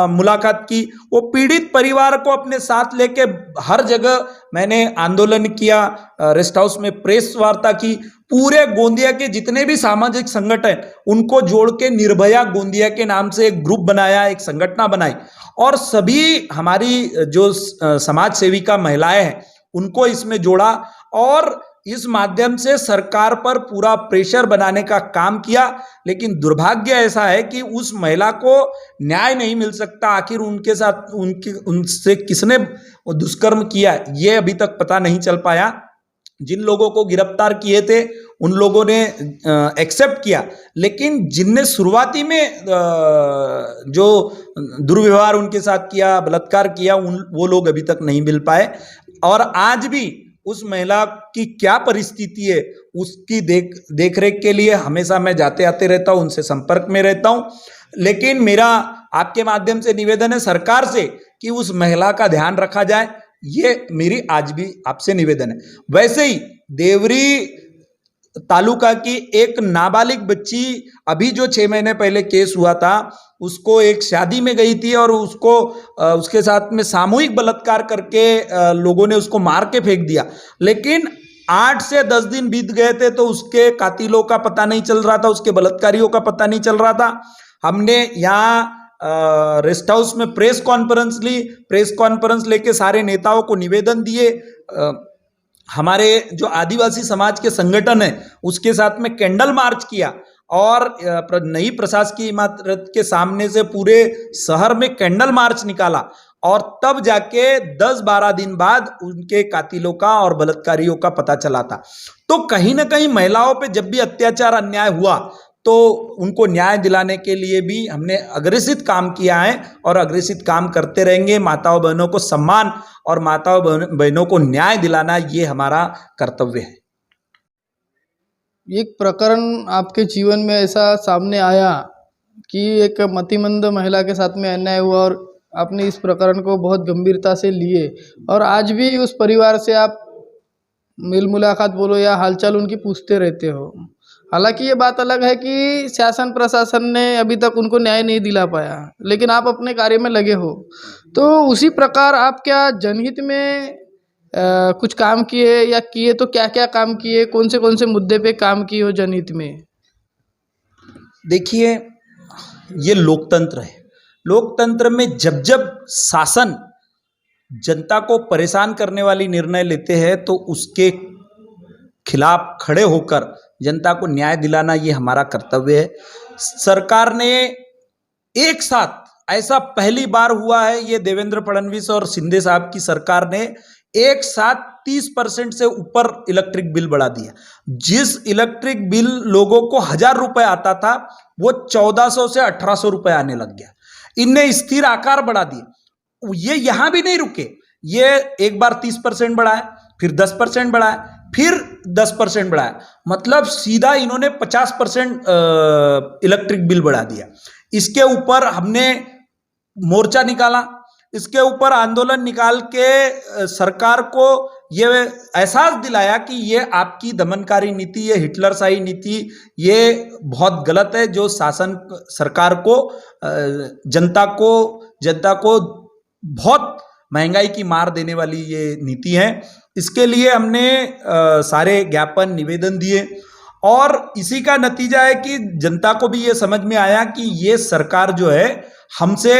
मुलाकात की। वो पीड़ित परिवार को अपने साथ लेके हर जगह मैंने आंदोलन किया, रेस्ट हाउस में प्रेस वार्ता की, पूरे गोंदिया के जितने भी सामाजिक संगठन उनको जोड़ के निर्भया गोंदिया के नाम से एक ग्रुप बनाया, एक संगठन बनाई, और सभी हमारी जो समाज सेविका महिलाएं हैं उनको इसमें जोड़ा और इस माध्यम से सरकार पर पूरा प्रेशर बनाने का काम किया। लेकिन दुर्भाग्य ऐसा है कि उस महिला को न्याय नहीं मिल सकता। आखिर उनके साथ उनसे किसने दुष्कर्म किया ये अभी तक पता नहीं चल पाया। जिन लोगों को गिरफ्तार किए थे उन लोगों ने एक्सेप्ट किया, लेकिन जिनने शुरुआती में जो दुर्व्यवहार उनके साथ किया, बलात्कार किया, वो लोग अभी तक नहीं मिल पाए। और आज भी उस महिला की क्या परिस्थिति है उसकी देख रेख के लिए हमेशा मैं जाते आते रहता हूँ, उनसे संपर्क में रहता हूँ। लेकिन मेरा आपके माध्यम से निवेदन है सरकार से कि उस महिला का ध्यान रखा जाए, ये मेरी आज भी आपसे निवेदन है। वैसे ही देवरी तालुका की एक नाबालिग बच्ची अभी जो 6 महीने पहले केस हुआ था, उसको एक शादी में गई थी और उसको उसके साथ में सामूहिक बलात्कार करके लोगों ने उसको मार के फेंक दिया। लेकिन 8 से 10 दिन बीत गए थे तो उसके कातिलों का पता नहीं चल रहा था, उसके बलात्कारियों का पता नहीं चल रहा था। हमने यहाँ रेस्ट हाउस में प्रेस कॉन्फ्रेंस ली, प्रेस कॉन्फ्रेंस लेके सारे नेताओं को निवेदन दिए। हमारे जो आदिवासी समाज के संगठन है उसके साथ में कैंडल मार्च किया और नई प्रशासकीय इमारत के सामने से पूरे शहर में कैंडल मार्च निकाला, और तब जाके 10-12 दिन बाद उनके कातिलों का और बलात्कारियों का पता चला था। तो कहीं ना कहीं महिलाओं पे जब भी अत्याचार अन्याय हुआ तो उनको न्याय दिलाने के लिए भी हमने अग्रेसित काम किया है और अग्रेसित काम करते रहेंगे। माताओं बहनों को सम्मान और माताओं बहनों को न्याय दिलाना ये हमारा कर्तव्य है। एक प्रकरण आपके जीवन में ऐसा सामने आया कि एक मतिमंद महिला के साथ में अन्याय हुआ और आपने इस प्रकरण को बहुत गंभीरता से लिए, और आज भी उस परिवार से आप मिल मुलाकात बोलो या हालचाल उनकी पूछते रहते हो। हालांकि ये बात अलग है कि शासन प्रशासन ने अभी तक उनको न्याय नहीं दिला पाया, लेकिन आप अपने कार्य में लगे हो। तो उसी प्रकार आप क्या जनहित में कुछ काम किए, या किए तो क्या क्या काम किए, कौन से मुद्दे पे काम किए हो जनहित में? देखिए, ये लोकतंत्र है। लोकतंत्र में जब जब शासन जनता को परेशान करने वाली निर्णय लेते हैं तो उसके खिलाफ खड़े होकर जनता को न्याय दिलाना ये हमारा कर्तव्य है। सरकार ने एक साथ, ऐसा पहली बार हुआ है, ये देवेंद्र फडणवीस और शिंदे साहब की सरकार ने एक साथ 30% से ऊपर इलेक्ट्रिक बिल बढ़ा दिया। जिस इलेक्ट्रिक बिल लोगों को 1000 रुपए आता था वो 1400 से 1800 रुपए आने लग गया। इनने स्थिर आकार बढ़ा दिए। ये यहां भी नहीं रुके, ये एक बार 30% बढ़ाया, फिर 10% बढ़ाया, फिर 10% बढ़ाया, मतलब सीधा इन्होंने 50% इलेक्ट्रिक बिल बढ़ा दिया। इसके ऊपर हमने मोर्चा निकाला, इसके ऊपर आंदोलन निकाल के सरकार को ये एहसास दिलाया कि ये आपकी दमनकारी नीति, ये हिटलरशाही नीति, ये बहुत गलत है। जो शासन सरकार को जनता को बहुत महंगाई की मार देने वाली ये नीति है। इसके लिए हमने सारे ज्ञापन निवेदन दिए और इसी का नतीजा है कि जनता को भी ये समझ में आया कि ये सरकार जो है हमसे,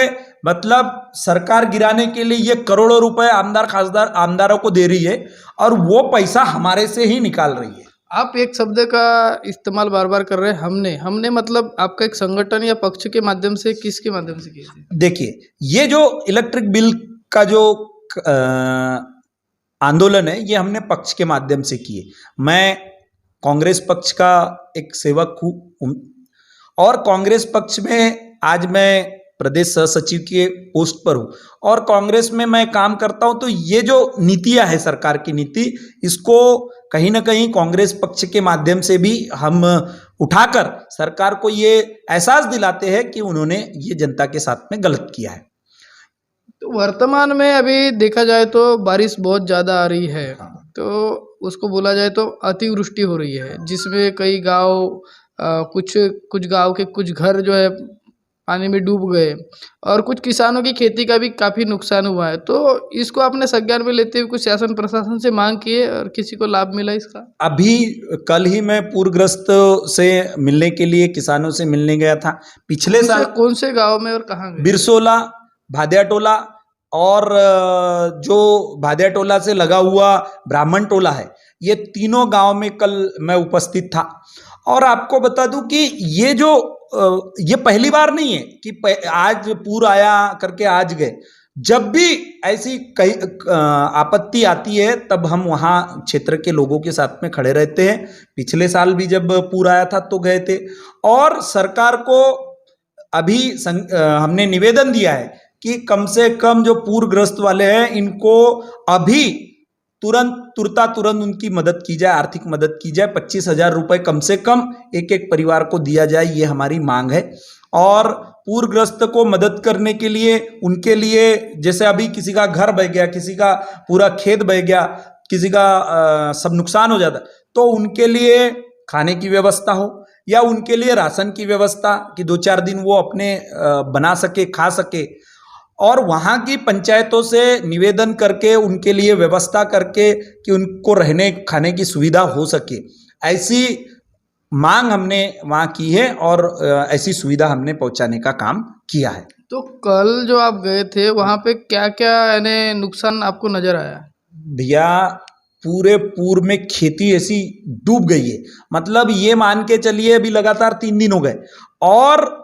मतलब सरकार गिराने के लिए ये करोड़ों रुपए आमदारों को दे रही है और वो पैसा हमारे से ही निकाल रही है। आप एक शब्द का इस्तेमाल बार बार कर रहे हैं, हमने मतलब आपका एक संगठन या पक्ष के माध्यम से, किसके माध्यम से किया? देखिए, ये जो इलेक्ट्रिक बिल का जो आंदोलन है ये हमने पक्ष के माध्यम से किए। मैं कांग्रेस पक्ष का एक सेवक हूँ और कांग्रेस पक्ष में आज मैं प्रदेश सह सचिव के पोस्ट पर हूँ और कांग्रेस में मैं काम करता हूँ। तो ये जो नीतियाँ है, सरकार की नीति, इसको कहीं ना कहीं कांग्रेस पक्ष के माध्यम से भी हम उठाकर सरकार को ये एहसास दिलाते हैं कि उन्होंने ये जनता के साथ में गलत किया है। तो वर्तमान में अभी देखा जाए तो बारिश बहुत ज़्यादा आ रही है, तो उसको बोला जाए तो अतिवृष्टि हो रही है, जिसमें कई गांव, कुछ गांव के कुछ घर जो है पानी में डूब गए और कुछ किसानों की खेती का भी काफ़ी नुकसान हुआ है। तो इसको आपने संज्ञान में लेते हुए कुछ शासन प्रशासन से मांग किए और किसी को लाभ मिला इसका? अभी कल ही मैं पूरग्रस्त से मिलने के लिए, किसानों से मिलने गया था। पिछले साल कौन से गाँव में और कहाँ गए? बिरसोला, भादिया टोला और जो भादिया टोला से लगा हुआ ब्राह्मण टोला है, ये तीनों गांव में कल मैं उपस्थित था। और आपको बता दूं कि ये पहली बार नहीं है कि आज पूर आया करके आज गए। जब भी ऐसी कई आपत्ति आती है तब हम वहाँ क्षेत्र के लोगों के साथ में खड़े रहते हैं। पिछले साल भी जब पूर आया था तो गए थे और सरकार को अभी हमने निवेदन दिया है कि कम से कम जो पूरग्रस्त वाले हैं इनको अभी तुरंत उनकी मदद की जाए, आर्थिक मदद की जाए। 25,000 रुपए कम से कम एक एक परिवार को दिया जाए, ये हमारी मांग है। और पूरग्रस्त को मदद करने के लिए, उनके लिए, जैसे अभी किसी का घर बह गया, किसी का पूरा खेत बह गया, किसी का सब नुकसान हो जाता, तो उनके लिए खाने की व्यवस्था हो या उनके लिए राशन की व्यवस्था कि 2-4 दिन वो अपने बना सके, खा सके। और वहाँ की पंचायतों से निवेदन करके उनके लिए व्यवस्था करके कि उनको रहने खाने की सुविधा हो सके, ऐसी मांग हमने वहाँ की है और ऐसी सुविधा हमने पहुँचाने का काम किया है। तो कल जो आप गए थे वहाँ पे क्या क्या यानी नुकसान आपको नजर आया? भैया, पूरे पूर्व में खेती ऐसी डूब गई है, मतलब ये मान के चलिए अभी लगातार 3 दिन हो गए और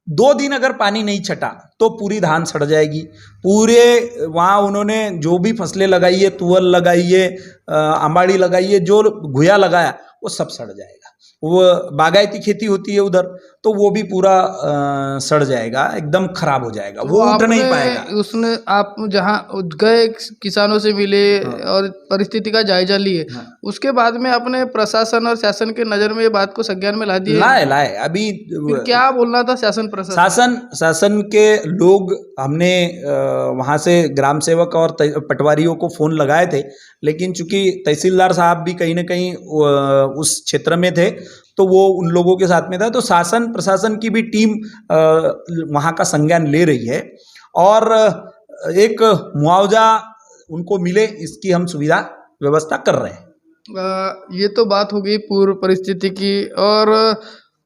2 दिन अगर पानी नहीं छटा तो पूरी धान सड़ जाएगी। पूरे वहाँ उन्होंने जो भी फसलें लगाई है, तुअर लगाई है, अम्बाड़ी लगाई है, जो घुया लगाया वो सब सड़ जाएगा। वो बागायती खेती होती है उधर, तो वो भी पूरा सड़ जाएगा, एकदम खराब हो जाएगा, वो उठ नहीं पाएगा। उसने आप जहाँ गए, किसानों से मिले और परिस्थिति का जायजा लिए, उसके बाद में अपने प्रशासन और शासन के नज़र में ये बात को संज्ञान में ला दिया? लाए अभी क्या बोलना था शासन प्रशासन? शासन के लोग, हमने वहाँ से ग्राम सेवक और पटवारियों को फ़ोन लगाए थे, लेकिन चूंकि तहसीलदार साहब भी कहीं ना कहीं उस क्षेत्र में थे तो वो उन लोगों के साथ में था। तो शासन प्रशासन की भी टीम वहाँ का संज्ञान ले रही है और एक मुआवजा उनको मिले इसकी हम सुविधा व्यवस्था कर रहे हैं। ये तो बात हो गई पूर्व परिस्थिति की। और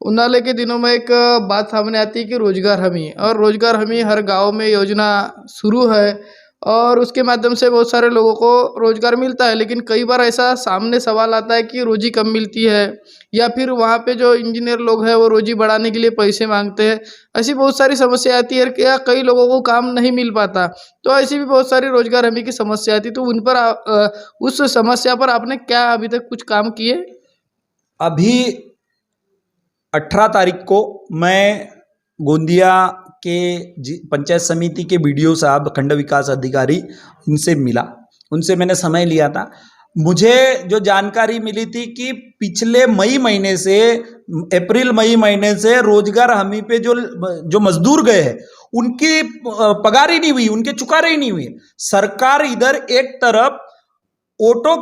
उनाले के दिनों में एक बात सामने आती है कि रोजगार हमी, और रोजगार हमी हर गांव में योजना शुरू है और उसके माध्यम से बहुत सारे लोगों को रोजगार मिलता है। लेकिन कई बार ऐसा सामने सवाल आता है कि रोजी कम मिलती है, या फिर वहाँ पे जो इंजीनियर लोग हैं वो रोजी बढ़ाने के लिए पैसे मांगते हैं। ऐसी बहुत सारी समस्या आती है, या कई लोगों को काम नहीं मिल पाता। तो ऐसी भी बहुत सारी रोजगार हमी की समस्या आती है। तो उन पर उस समस्या पर आपने क्या अभी तक कुछ काम किए? अभी 18 तारीख को मैं गोंदिया के पंचायत समिति के बीडीओ साहब, खंड विकास अधिकारी, इनसे मिला, उनसे मैंने समय लिया था। मुझे जो जानकारी मिली थी कि पिछले मई महीने से, अप्रैल मई महीने से रोजगार हमी पे जो मजदूर गए हैं उनकी पगार ही नहीं हुई, उनके चुकारे ही नहीं हुए। सरकार इधर एक तरफ ऑटो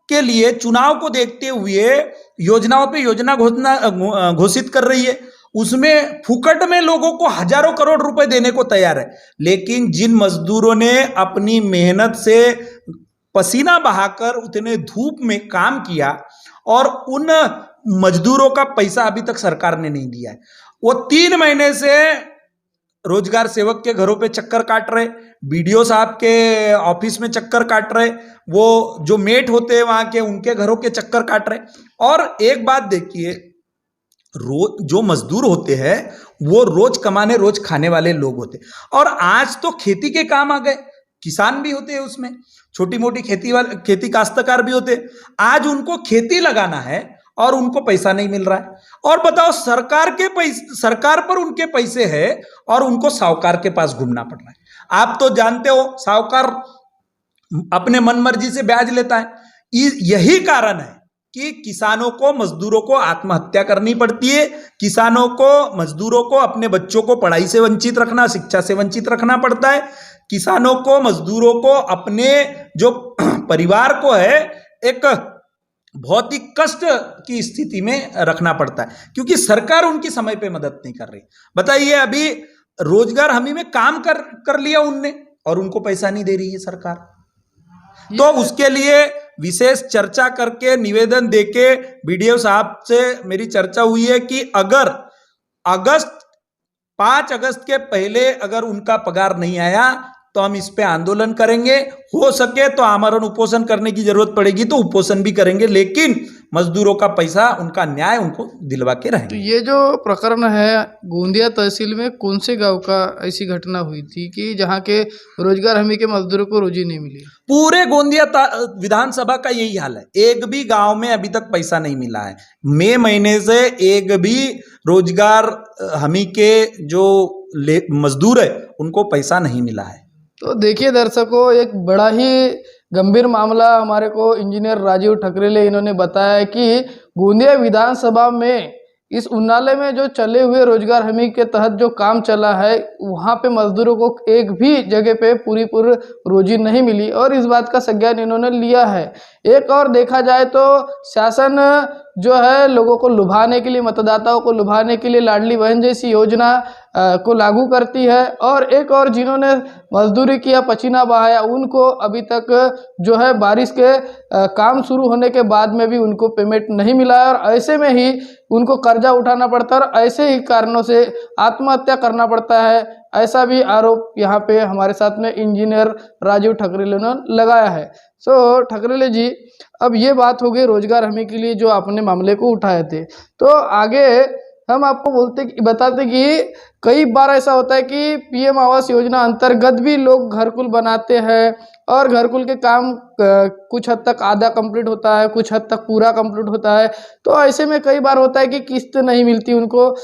के लिए चुनाव को देखते हुए योजनाओं पे योजना घोषित कर रही है, उसमें फुकट में लोगों को हजारों करोड़ रुपए देने को तैयार है। लेकिन जिन मजदूरों ने अपनी मेहनत से पसीना बहाकर उतने धूप में काम किया और उन मजदूरों का पैसा अभी तक सरकार ने नहीं दिया है। वो 3 महीने से रोजगार सेवक के घरों पे चक्कर काट रहे, बीडीओ साहब के ऑफिस में चक्कर काट रहे, वो जो मेट होते हैं वहां के उनके घरों के चक्कर काट रहे। और एक बात देखिए, रोज जो मजदूर होते हैं वो रोज कमाने रोज खाने वाले लोग होते, और आज तो खेती के काम आ गए, किसान भी होते हैं उसमें, छोटी मोटी खेती काश्तकार भी होते। आज उनको खेती लगाना है और उनको पैसा नहीं मिल रहा है। और बताओ, सरकार पर उनके पैसे है और उनको साहूकार के पास घूमना पड़ रहा है। आप तो जानते हो साहूकार अपने मनमर्जी से ब्याज लेता है। यही कारण है कि किसानों को, मजदूरों को आत्महत्या करनी पड़ती है। किसानों को, मजदूरों को अपने बच्चों को पढ़ाई से वंचित रखना, शिक्षा से वंचित रखना पड़ता है। किसानों को, मजदूरों को अपने जो परिवार को है एक बहुत ही कष्ट की स्थिति में रखना पड़ता है, क्योंकि सरकार उनकी समय पे मदद नहीं कर रही। बताइए, अभी रोजगार हमी में काम कर लिया उनने और उनको पैसा नहीं दे रही है सरकार। तो उसके लिए विशेष चर्चा करके, निवेदन देके बीडीओ साहब से मेरी चर्चा हुई है कि अगर 5 अगस्त के पहले अगर उनका पगार नहीं आया तो हम इस पे आंदोलन करेंगे। हो सके तो आमरण उपोषण करने की जरूरत पड़ेगी तो उपोषण भी करेंगे, लेकिन मजदूरों का पैसा, उनका न्याय उनको दिलवा के रहेंगे। तो ये जो प्रकरण है, गोंदिया तहसील में कौन से गांव का ऐसी घटना हुई थी कि जहां के रोजगार हमी के मजदूरों को रोजी नहीं मिली? पूरे गोंदिया विधानसभा का यही हाल है। एक भी गांव में अभी तक पैसा नहीं मिला है। मई महीने से एक भी रोजगार हमी के जो मजदूर है उनको पैसा नहीं मिला है। तो देखिए दर्शकों, एक बड़ा ही गंभीर मामला हमारे को इंजीनियर राजीव ठकरेले इन्होंने बताया कि गोंदिया विधानसभा में इस उन्नाले में जो चले हुए रोजगार हमी के तहत जो काम चला है, वहाँ पे मजदूरों को एक भी जगह पे पूरी रोजी नहीं मिली, और इस बात का संज्ञान इन्होंने लिया है। एक और देखा जाए तो शासन जो है लोगों को लुभाने के लिए, मतदाताओं को लुभाने के लिए लाडली बहन जैसी योजना को लागू करती है, और एक और जिन्होंने मजदूरी किया, पसीना बहाया, उनको अभी तक जो है बारिश के काम शुरू होने के बाद में भी उनको पेमेंट नहीं मिला है, और ऐसे में ही उनको कर्जा उठाना पड़ता है और ऐसे ही कारणों से आत्महत्या करना पड़ता है। ऐसा भी आरोप यहाँ पे हमारे साथ में इंजीनियर राजीव ठकरेले ने लगाया है। सो ठकरेले जी, अब ये बात हो गई रोजगार हमी के लिए जो आपने मामले को उठाए थे, तो आगे हम आपको बताते कि कई बार ऐसा होता है कि पीएम आवास योजना अंतर्गत भी लोग घरकुल बनाते हैं, और घरकुल के काम कुछ हद तक आधा कंप्लीट होता है, कुछ हद तक पूरा कंप्लीट होता है। तो ऐसे में कई बार होता है कि किस्त नहीं मिलती उनको,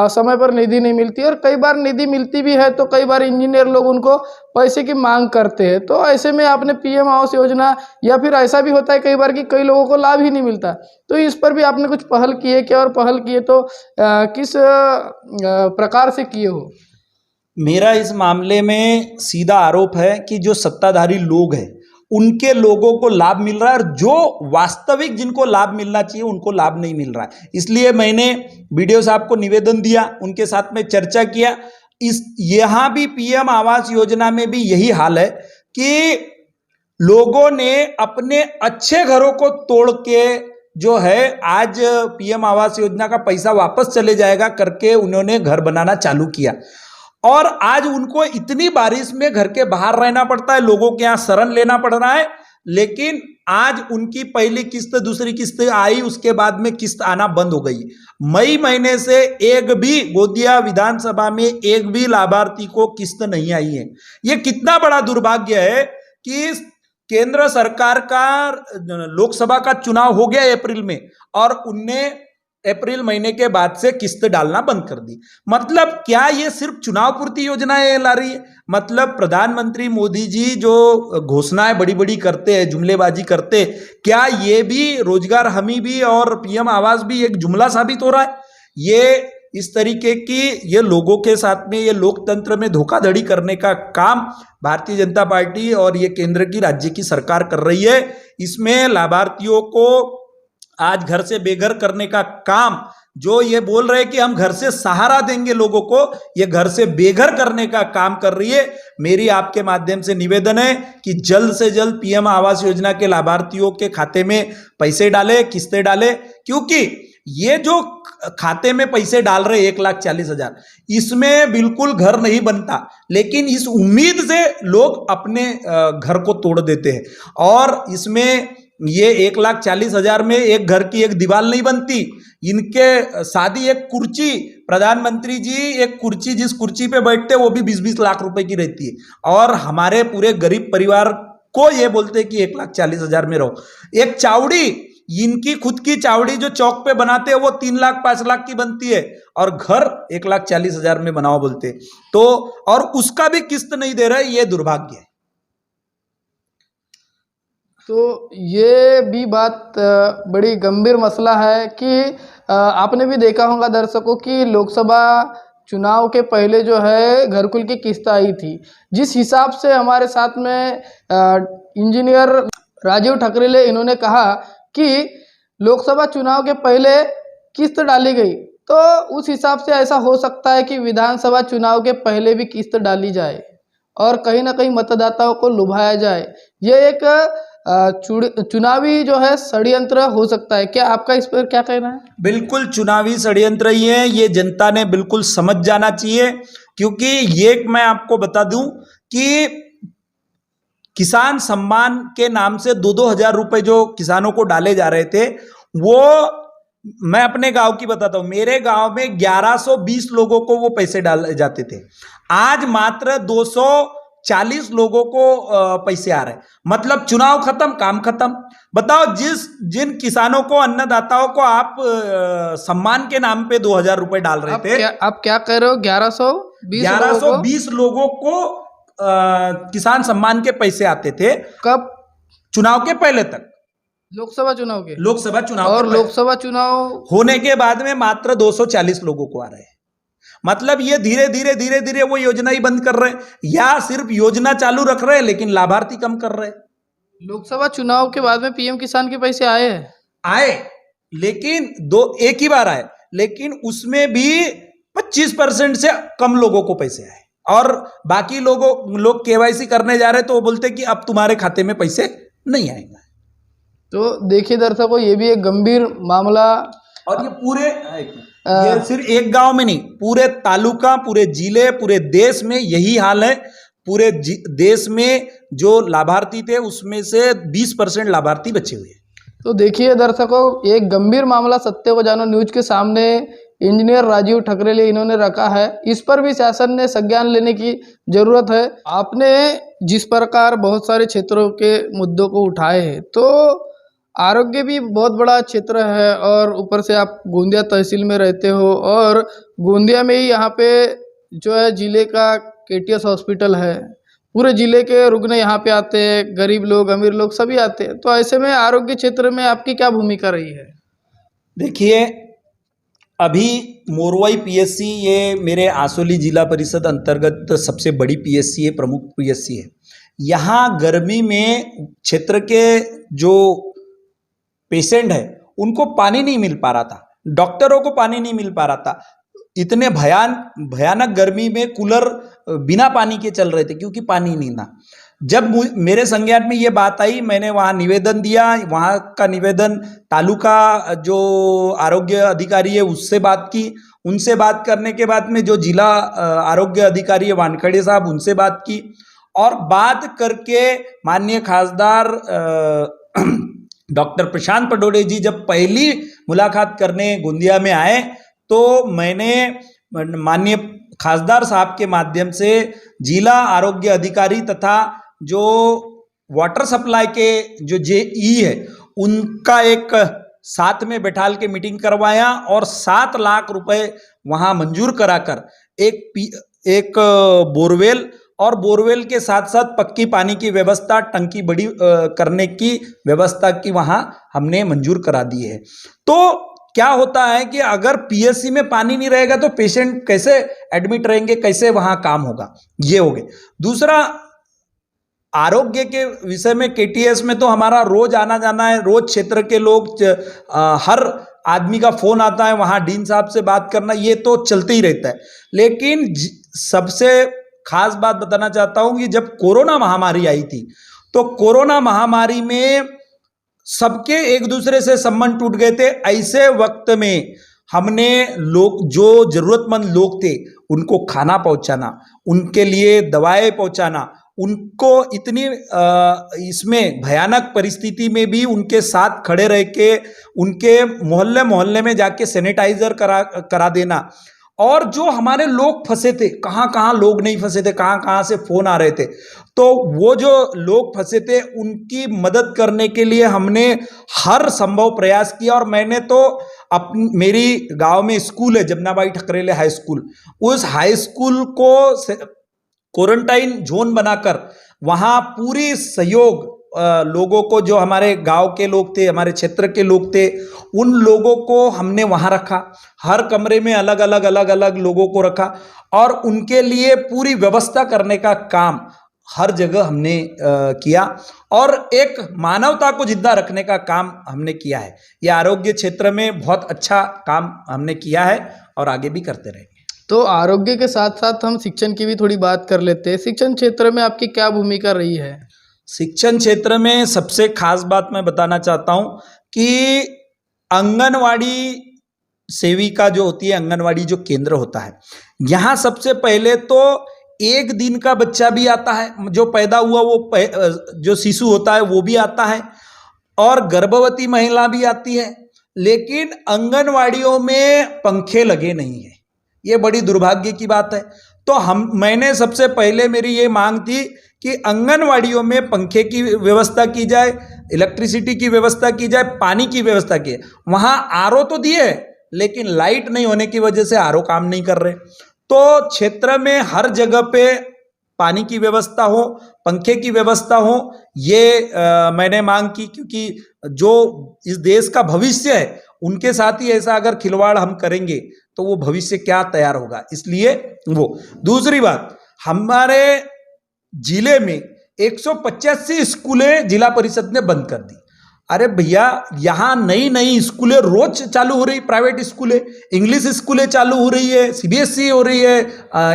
समय पर निधि नहीं मिलती, और कई बार निधि मिलती भी है तो कई बार इंजीनियर लोग उनको पैसे की मांग करते हैं। तो ऐसे में आपने पीएम आवास योजना, या फिर ऐसा भी होता है कई बार कि कई लोगों को लाभ ही नहीं मिलता, तो इस पर भी आपने कुछ पहल किए क्या, और पहल किए तो किस प्रकार से किए हो? मेरा इस मामले में सीधा आरोप है कि जो सत्ताधारी लोग हैं उनके लोगों को लाभ मिल रहा है, और जो वास्तविक जिनको लाभ मिलना चाहिए उनको लाभ नहीं मिल रहा है। इसलिए मैंने वीडियो साहब को निवेदन दिया, उनके साथ में चर्चा किया। यहाँ भी पीएम आवास योजना में भी यही हाल है कि लोगों ने अपने अच्छे घरों को तोड़ के जो है आज पीएम आवास योजना का पैसा वापस चले जाएगा करके उन्होंने घर बनाना चालू किया, और आज उनको इतनी बारिश में घर के बाहर रहना पड़ता है, लोगों के यहाँ शरण लेना पड़ रहा है। लेकिन आज उनकी पहली किस्त दूसरी किस्त आई, उसके बाद में किस्त आना बंद हो गई। मई महीने से एक भी गोंदिया विधानसभा में एक भी लाभार्थी को किस्त नहीं आई है। ये कितना बड़ा दुर्भाग्य है कि केंद्र सरकार का लोकसभा का चुनाव हो गया अप्रैल में, और उनने अप्रैल महीने के बाद से किस्त डालना बंद कर दी। मतलब क्या ये सिर्फ चुनाव पूर्ति योजनाएं ला रही है? मतलब प्रधानमंत्री मोदी जी जो घोषणाएं बड़ी बड़ी करते हैं, जुमलेबाजी करते, क्या ये भी रोजगार हमी भी और पीएम आवास भी एक जुमला साबित हो रहा है? ये इस तरीके की ये लोगों के साथ में ये लोकतंत्र में धोखाधड़ी करने का काम भारतीय जनता पार्टी और ये केंद्र की राज्य की सरकार कर रही है। इसमें लाभार्थियों को आज घर से बेघर करने का काम, जो ये बोल रहे हैं कि हम घर से सहारा देंगे लोगों को, ये घर से बेघर करने का काम कर रही है। मेरी आपके माध्यम से निवेदन है कि जल्द से जल्द पीएम आवास योजना के लाभार्थियों के खाते में पैसे डाले, किस्तें डाले, क्योंकि ये जो खाते में पैसे डाल रहे 1,40,000, इसमें बिल्कुल घर नहीं बनता, लेकिन इस उम्मीद से लोग अपने घर को तोड़ देते हैं। और इसमें ये 1,40,000 में एक घर की एक दीवार नहीं बनती। इनके शादी एक कुर्सी, प्रधानमंत्री जी एक कुर्सी, जिस कुर्सी पे बैठते वो भी 20-20 लाख रुपए की रहती है, और हमारे पूरे गरीब परिवार को ये बोलते हैं कि 1,40,000 में रहो। एक चावड़ी, इनकी खुद की चावड़ी जो चौक पे बनाते हैं वो 3 लाख 5 लाख की बनती है, और घर 1,40,000 में बनाओ बोलते। तो और उसका भी किस्त नहीं दे रहे, ये दुर्भाग्य है। तो ये भी बात बड़ी गंभीर मसला है कि आपने भी देखा होगा दर्शकों कि लोकसभा चुनाव के पहले जो है घरकुल की किस्त आई थी, जिस हिसाब से हमारे साथ में इंजीनियर राजीव ठकरेले इन्होंने कहा कि लोकसभा चुनाव के पहले किस्त डाली गई, तो उस हिसाब से ऐसा हो सकता है कि विधानसभा चुनाव के पहले भी किस्त डाली जाए और कहीं ना कहीं मतदाताओं को लुभाया जाए। ये एक चुनावी जो है षड्यंत्र हो सकता है। क्या आपका इस पर क्या कहना है? बिल्कुल चुनावी षड्यंत्र ही है, ये जनता ने बिल्कुल समझ जाना चाहिए। क्योंकि ये मैं आपको बता दूं कि किसान सम्मान के नाम से 2-2 हजार रुपए जो किसानों को डाले जा रहे थे, वो मैं अपने गांव की बताता हूं। मेरे गांव में 1120 लोगों को वो पैसे डाले जाते थे, आज मात्र 240 लोगों को पैसे आ रहे। मतलब चुनाव खत्म, काम खत्म। बताओ, जिन किसानों को, अन्नदाताओं को आप सम्मान के नाम पे 2000 रुपए डाल रहे थे, आप क्या कह रहे हो? 1120 लोगों को किसान सम्मान के पैसे आते थे। कब? चुनाव के पहले तक, लोकसभा चुनाव के। लोकसभा चुनाव और लोकसभा चुनाव होने के बाद में मात्र 240 लोगों को आ रहे हैं। मतलब ये धीरे धीरे वो योजना ही बंद कर रहे हैं, या सिर्फ योजना चालू रख रहे हैं लेकिन लाभार्थी कम कर रहे हैं। लोकसभा चुनाव के बाद में पीएम किसान के पैसे आए हैं? आए, लेकिन एक ही बार आए, लेकिन उसमें भी 25% से कम लोगों को पैसे आए, और बाकी लोग केवाईसी करने जा रहे हैं तो वो बोलते कि अब तुम्हारे खाते में पैसे नहीं आएंगे। तो देखिए दर्शकों, ये भी एक गंभीर मामला, और ये सिर्फ एक गांव में नहीं, पूरे तालुका, पूरे जिले, पूरे देश में यही हाल है। पूरे देश में जो लाभार्थी थे उसमें से 20% लाभार्थी बचे हुए हैं। तो देखिए दर्शकों, एक गंभीर मामला सत्य को जानो न्यूज के सामने इंजीनियर राजीव ठकरेले इन्होंने रखा है। इस पर भी शासन ने संज्ञान लेने की जरूरत है। आपने जिस प्रकार बहुत सारे क्षेत्रों के मुद्दों को उठाए हैं, तो आरोग्य भी बहुत बड़ा क्षेत्र है, और ऊपर से आप गोंदिया तहसील में रहते हो, और गोंदिया में ही यहाँ पे जो है जिले का केटीएस हॉस्पिटल है। पूरे जिले के रुग्ण यहाँ पे आते हैं, गरीब लोग, अमीर लोग सभी आते हैं। तो ऐसे में आरोग्य क्षेत्र में आपकी क्या भूमिका रही है? देखिए, अभी मोरवाई पीएससी ये मेरे आसोली जिला परिषद अंतर्गत सबसे बड़ी पीएससी है, प्रमुख पीएससी है। यहाँ गर्मी में क्षेत्र के जो पेशेंट है उनको पानी नहीं मिल पा रहा था, डॉक्टरों को पानी नहीं मिल पा रहा था। इतने भयानक गर्मी में कूलर बिना पानी के चल रहे थे क्योंकि पानी नहीं था। जब मेरे संज्ञान में ये बात आई, मैंने वहाँ निवेदन दिया। वहाँ का निवेदन तालुका जो आरोग्य अधिकारी है उससे बात की। उनसे बात करने के बाद में जो जिला आरोग्य अधिकारी है वानखेड़े साहब, उनसे बात की और बात करके माननीय खासदार डॉक्टर प्रशांत पटोले जी जब पहली मुलाकात करने गोंदिया में आए तो मैंने माननीय खासदार साहब के माध्यम से जिला आरोग्य अधिकारी तथा जो वाटर सप्लाई के जो जेई है उनका एक साथ में बैठाल के मीटिंग करवाया और 7 लाख रुपए वहां मंजूर कराकर एक बोरवेल और बोरवेल के साथ साथ पक्की पानी की व्यवस्था, टंकी बड़ी करने की व्यवस्था की वहां हमने मंजूर करा दी है। तो क्या होता है कि अगर पीएससी में पानी नहीं रहेगा तो पेशेंट कैसे एडमिट रहेंगे, कैसे वहां काम होगा, ये हो गए। दूसरा, आरोग्य के विषय में केटीएस में तो हमारा रोज आना जाना है, रोज क्षेत्र के लोग हर आदमी का फोन आता है, वहां डीन साहब से बात करना, ये तो चलते ही रहता है। लेकिन सबसे खास बात बताना चाहता हूं कि जब कोरोना महामारी आई थी तो कोरोना महामारी में सबके एक दूसरे से संबंध टूट गए थे। ऐसे वक्त में हमने लोग, जो जरूरतमंद लोग थे, उनको खाना पहुंचाना, उनके लिए दवाएं पहुंचाना, उनको इतनी इसमें भयानक परिस्थिति में भी उनके साथ खड़े रह के उनके मोहल्ले मोहल्ले में जाके सैनिटाइजर करा देना। और जो हमारे लोग फंसे थे, कहाँ कहाँ लोग नहीं फंसे थे, कहाँ कहाँ से फोन आ रहे थे, तो वो जो लोग फंसे थे उनकी मदद करने के लिए हमने हर संभव प्रयास किया। और मैंने तो मेरी गांव में स्कूल है जमनाबाई ठकरेले हाई स्कूल, उस हाई स्कूल को क्वारंटाइन जोन बनाकर वहाँ पूरी सहयोग लोगों को, जो हमारे गांव के लोग थे, हमारे क्षेत्र के लोग थे, उन लोगों को हमने वहां रखा। हर कमरे में अलग अलग लोगों को रखा और उनके लिए पूरी व्यवस्था करने का काम हर जगह हमने किया और एक मानवता को जिंदा रखने का काम हमने किया है। ये आरोग्य क्षेत्र में बहुत अच्छा काम हमने किया है और आगे भी करते रहेंगे। तो आरोग्य के साथ साथ हम शिक्षण की भी थोड़ी बात कर लेते हैं। शिक्षण क्षेत्र में आपकी क्या भूमिका रही है? शिक्षण क्षेत्र में सबसे खास बात मैं बताना चाहता हूं कि आंगनवाड़ी सेविका जो होती है, आंगनवाड़ी जो केंद्र होता है, यहाँ सबसे पहले तो 1 दिन का बच्चा भी आता है, जो पैदा हुआ वो जो शिशु होता है वो भी आता है और गर्भवती महिला भी आती है। लेकिन आंगनवाड़ियों में पंखे लगे नहीं है, ये बड़ी दुर्भाग्य की बात है। तो मैंने सबसे पहले मेरी ये मांग थी कि आंगनवाड़ियों में पंखे की व्यवस्था की जाए, इलेक्ट्रिसिटी की व्यवस्था की जाए, पानी की व्यवस्था की। वहाँ आरओ तो दिए लेकिन लाइट नहीं होने की वजह से आरओ काम नहीं कर रहे। तो क्षेत्र में हर जगह पे पानी की व्यवस्था हो, पंखे की व्यवस्था हो, ये मैंने मांग की, क्योंकि जो इस देश का भविष्य है उनके साथ ही ऐसा अगर खिलवाड़ हम करेंगे तो वो भविष्य क्या तैयार होगा, इसलिए वो। दूसरी बात, हमारे जिले में 185 स्कूलें जिला परिषद ने बंद कर दी। अरे भैया, यहाँ नई नई स्कूलें रोज चालू हो रही, प्राइवेट स्कूलें, इंग्लिश स्कूलें चालू हो रही है, सीबीएसई हो रही है,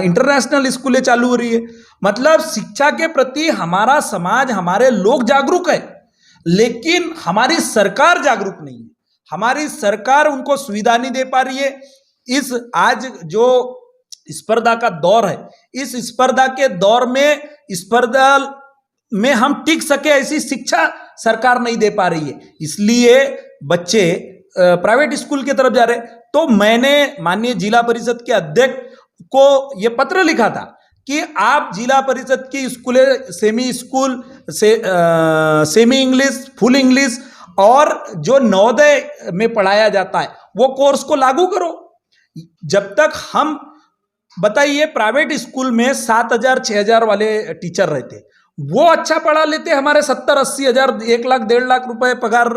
इंटरनेशनल स्कूलें चालू हो रही है। मतलब शिक्षा के प्रति हमारा समाज, हमारे लोग जागरूक है, लेकिन हमारी सरकार जागरूक नहीं है। हमारी सरकार उनको सुविधा नहीं दे पा रही है। इस आज जो स्पर्धा का दौर है, इस स्पर्धा के दौर में स्पर्धा में हम टिक सके ऐसी शिक्षा सरकार नहीं दे पा रही है, इसलिए बच्चे प्राइवेट स्कूल की तरफ जा रहे। तो मैंने माननीय जिला परिषद के अध्यक्ष को यह पत्र लिखा था कि आप जिला परिषद की स्कूलें, सेमी स्कूल से सेमी इंग्लिश, फुल इंग्लिश और जो नवोदय में पढ़ाया जाता है वो कोर्स को लागू करो। जब तक हम, बताइए, प्राइवेट स्कूल में 7,000 6,000 वाले टीचर रहते, वो अच्छा पढ़ा लेते हमारे 70-80 हज़ार, 1 लाख 1.5 लाख रुपए पगार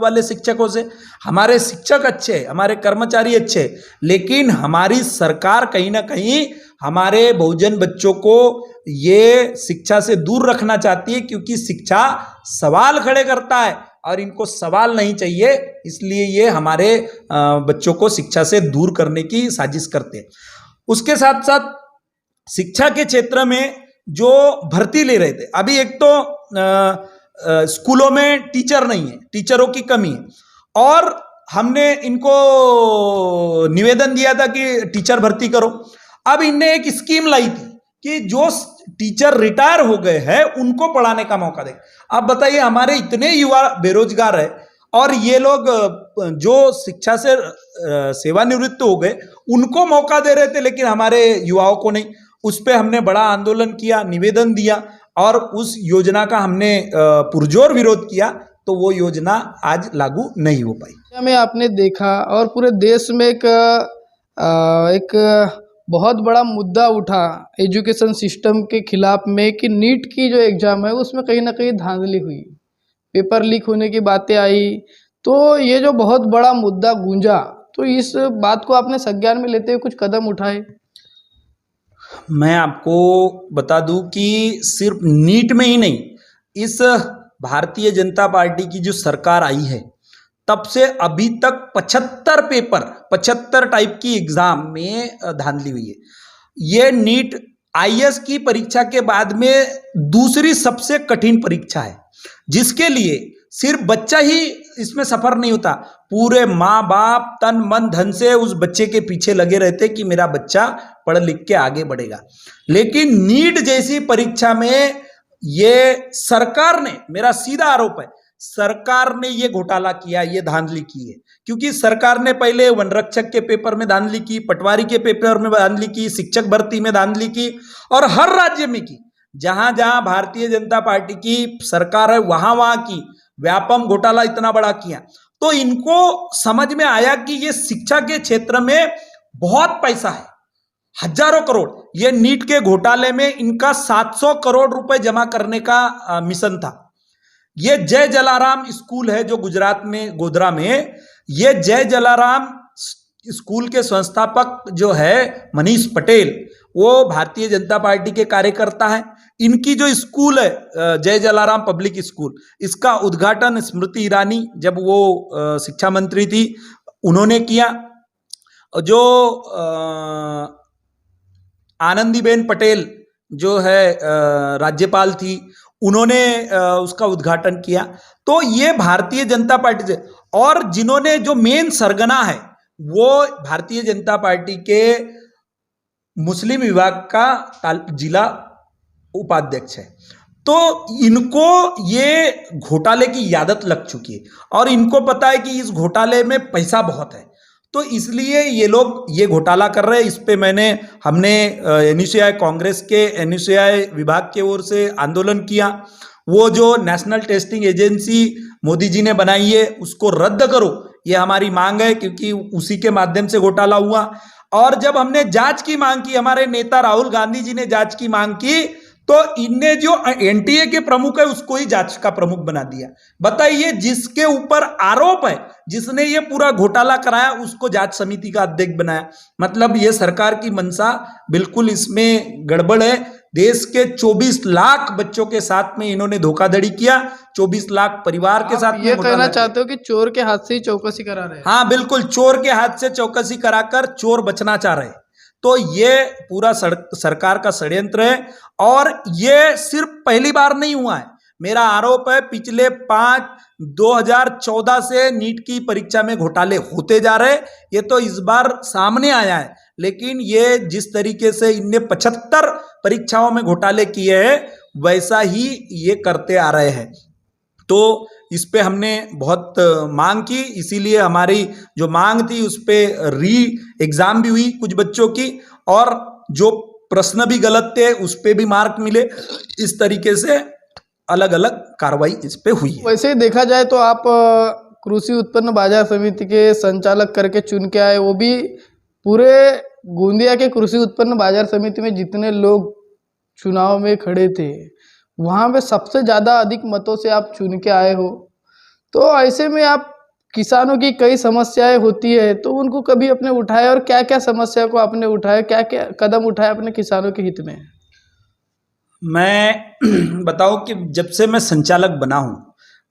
वाले शिक्षकों से। हमारे शिक्षक अच्छे, हमारे कर्मचारी अच्छे, लेकिन हमारी सरकार कहीं ना कहीं हमारे बहुजन बच्चों को ये शिक्षा से दूर रखना चाहती है, क्योंकि शिक्षा सवाल खड़े करता है और इनको सवाल नहीं चाहिए, इसलिए ये हमारे बच्चों को शिक्षा से दूर करने की साजिश करते हैं। उसके साथ साथ शिक्षा के क्षेत्र में जो भर्ती ले रहे थे, अभी एक तो स्कूलों में टीचर नहीं है, टीचरों की कमी है, और हमने इनको निवेदन दिया था कि टीचर भर्ती करो। अब इनने एक स्कीम लाई थी कि जो टीचर रिटायर हो गए हैं उनको पढ़ाने का मौका दे। अब बताइए, हमारे इतने युवा बेरोजगार है और ये लोग जो शिक्षा से सेवानिवृत्त हो गए उनको मौका दे रहे थे, लेकिन हमारे युवाओं को नहीं। उस पर हमने बड़ा आंदोलन किया, निवेदन दिया, और उस योजना का हमने पुरजोर विरोध किया, तो वो योजना आज लागू नहीं हो पाई। में आपने देखा और पूरे देश में एक बहुत बड़ा मुद्दा उठा एजुकेशन सिस्टम के खिलाफ में कि नीट की जो एग्ज़ाम है उसमें कहीं ना कहीं धांधली हुई, पेपर लीक होने की बातें आई, तो ये जो बहुत बड़ा मुद्दा गूंजा, तो इस बात को आपने संज्ञान में लेते हुए कुछ कदम उठाए? मैं आपको बता दूं कि सिर्फ नीट में ही नहीं, इस भारतीय जनता पार्टी की जो सरकार आई है तब से अभी तक 75 टाइप की एग्जाम में धांधली हुई है। ये नीट आईएएस की परीक्षा के बाद में दूसरी सबसे कठिन परीक्षा है, जिसके लिए सिर्फ बच्चा ही इसमें सफर नहीं होता, पूरे माँ बाप तन मन धन से उस बच्चे के पीछे लगे रहते कि मेरा बच्चा पढ़ लिख के आगे बढ़ेगा। लेकिन नीट जैसी परीक्षा में ये सरकार ने, मेरा सीधा आरोप है, सरकार ने ये घोटाला किया, ये धांधली की है। क्योंकि सरकार ने पहले वनरक्षक के पेपर में धांधली की, पटवारी के पेपर में धांधली की, शिक्षक भर्ती में धांधली की, और हर राज्य में की। जहां जहां भारतीय जनता पार्टी की सरकार है वहां वहां की व्यापम घोटाला इतना बड़ा किया। तो इनको समझ में आया कि ये शिक्षा के क्षेत्र में बहुत पैसा है, हजारों करोड़। ये नीट के घोटाले में इनका 700 करोड़ रुपए जमा करने का मिशन था। ये जय जलाराम स्कूल है जो गुजरात में गोधरा में, ये जय जलाराम स्कूल के संस्थापक जो है मनीष पटेल, वो भारतीय जनता पार्टी के कार्यकर्ता है। इनकी जो स्कूल है जय जलाराम पब्लिक स्कूल, इसका उद्घाटन स्मृति ईरानी जब वो शिक्षा मंत्री थी उन्होंने किया। जो आनंदीबेन पटेल जो है राज्यपाल थी, उन्होंने उसका उद्घाटन किया। तो ये भारतीय जनता पार्टी से, और जिन्होंने जो मेन सरगना है वो भारतीय जनता पार्टी के मुस्लिम विभाग का जिला उपाध्यक्ष है। तो इनको ये घोटाले की आदत लग चुकी है और इनको पता है कि इस घोटाले में पैसा बहुत है, तो इसलिए ये लोग ये घोटाला कर रहे हैं। इस पे हमने एनयूसीआई कांग्रेस के एनयूसीआई विभाग की ओर से आंदोलन किया। वो जो national testing agency Modi ji ने बनाई है उसको रद्द करो, ये हमारी मांग है, क्योंकि उसी के माध्यम से घोटाला हुआ। और जब हमने जांच की मांग की, हमारे नेता राहुल गांधी जी ने जांच की मांग की, तो इनने जो एनटीए के प्रमुख है उसको ही जांच का प्रमुख बना दिया। बताइए, जिसके ऊपर आरोप है, जिसने ये पूरा घोटाला कराया, उसको जांच समिति का अध्यक्ष बनाया। मतलब ये सरकार की मंशा बिल्कुल इसमें गड़बड़ है। देश के 24 लाख बच्चों के साथ में इन्होंने धोखाधड़ी किया, 24 लाख परिवार के साथ में। ये कहना चाहते हो कि चोर के हाथ से ही चौकसी करा रहे हैं? हाँ बिल्कुल, चोर के हाथ से चौकसी कराकर चोर बचना चाह रहे हैं। तो ये पूरा सरकार का षड्यंत्र है, और ये सिर्फ पहली बार नहीं हुआ है। मेरा आरोप है पिछले 2014 से नीट की परीक्षा में घोटाले होते जा रहे, ये तो इस बार सामने आया है। लेकिन ये जिस तरीके से इनने 75 परीक्षाओं में घोटाले किए हैं वैसा ही ये करते आ रहे हैं। तो इस पे हमने बहुत मांग की, इसीलिए हमारी जो मांग थी उस पे री एग्जाम भी हुई कुछ बच्चों की, और जो प्रश्न भी गलत थे उस पे भी मार्क मिले। इस तरीके से अलग अलग कार्रवाई इस पे हुई है। वैसे देखा जाए तो आप कृषि उत्पन्न बाजार समिति के संचालक करके चुन के आए, वो भी पूरे गोंदिया के कृषि उत्पन्न बाजार समिति में जितने लोग चुनाव में खड़े थे वहाँ पे सबसे ज़्यादा अधिक मतों से आप चुन के आए हो। तो ऐसे में आप किसानों की कई समस्याएं होती है, तो उनको कभी अपने उठाए और क्या क्या समस्या को आपने उठाया, क्या क्या कदम उठाए अपने किसानों के हित में? मैं बताऊं कि जब से मैं संचालक बना हूं,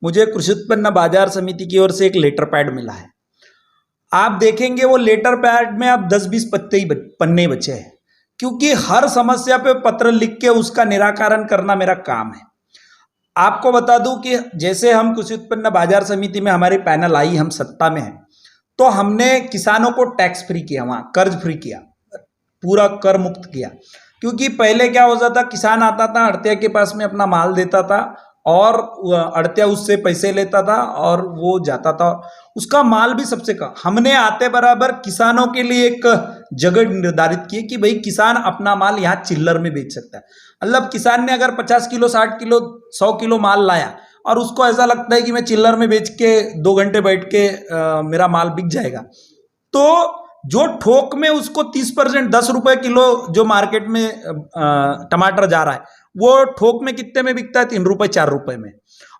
मुझे कृषि उत्पन्न बाजार समिति की ओर से एक लेटर पैड मिला है। आप देखेंगे वो लेटर पैड में अब 10-20 पन्ने बचे हैं, क्योंकि हर समस्या पे पत्र लिख के उसका निराकरण करना मेरा काम है। आपको बता दूं कि जैसे हम कृषि उत्पन्न बाजार समिति में हमारी पैनल आई, हम सत्ता में हैं, तो हमने किसानों को टैक्स फ्री किया, वहां कर्ज फ्री किया, पूरा कर मुक्त किया। क्योंकि पहले क्या होता था, किसान आता था, अड़तिया के पास में अपना माल देता था और अड़तिया उससे पैसे लेता था और वो जाता था, उसका माल भी सबसे कम। हमने आते बराबर किसानों के लिए एक जगह निर्धारित की कि भाई किसान अपना माल यहाँ चिल्लर में बेच सकता है। मतलब किसान ने अगर 50 किलो, 60 किलो, 100 किलो माल लाया और उसको ऐसा लगता है कि मैं चिल्लर में बेच के 2 घंटे बैठ के मेरा माल बिक जाएगा, तो जो ठोक में उसको 30%, 10 रुपए किलो जो मार्केट में टमाटर जा रहा है, वो ठोक में कितने में बिकता है? 3 रुपए, 4 रुपए में,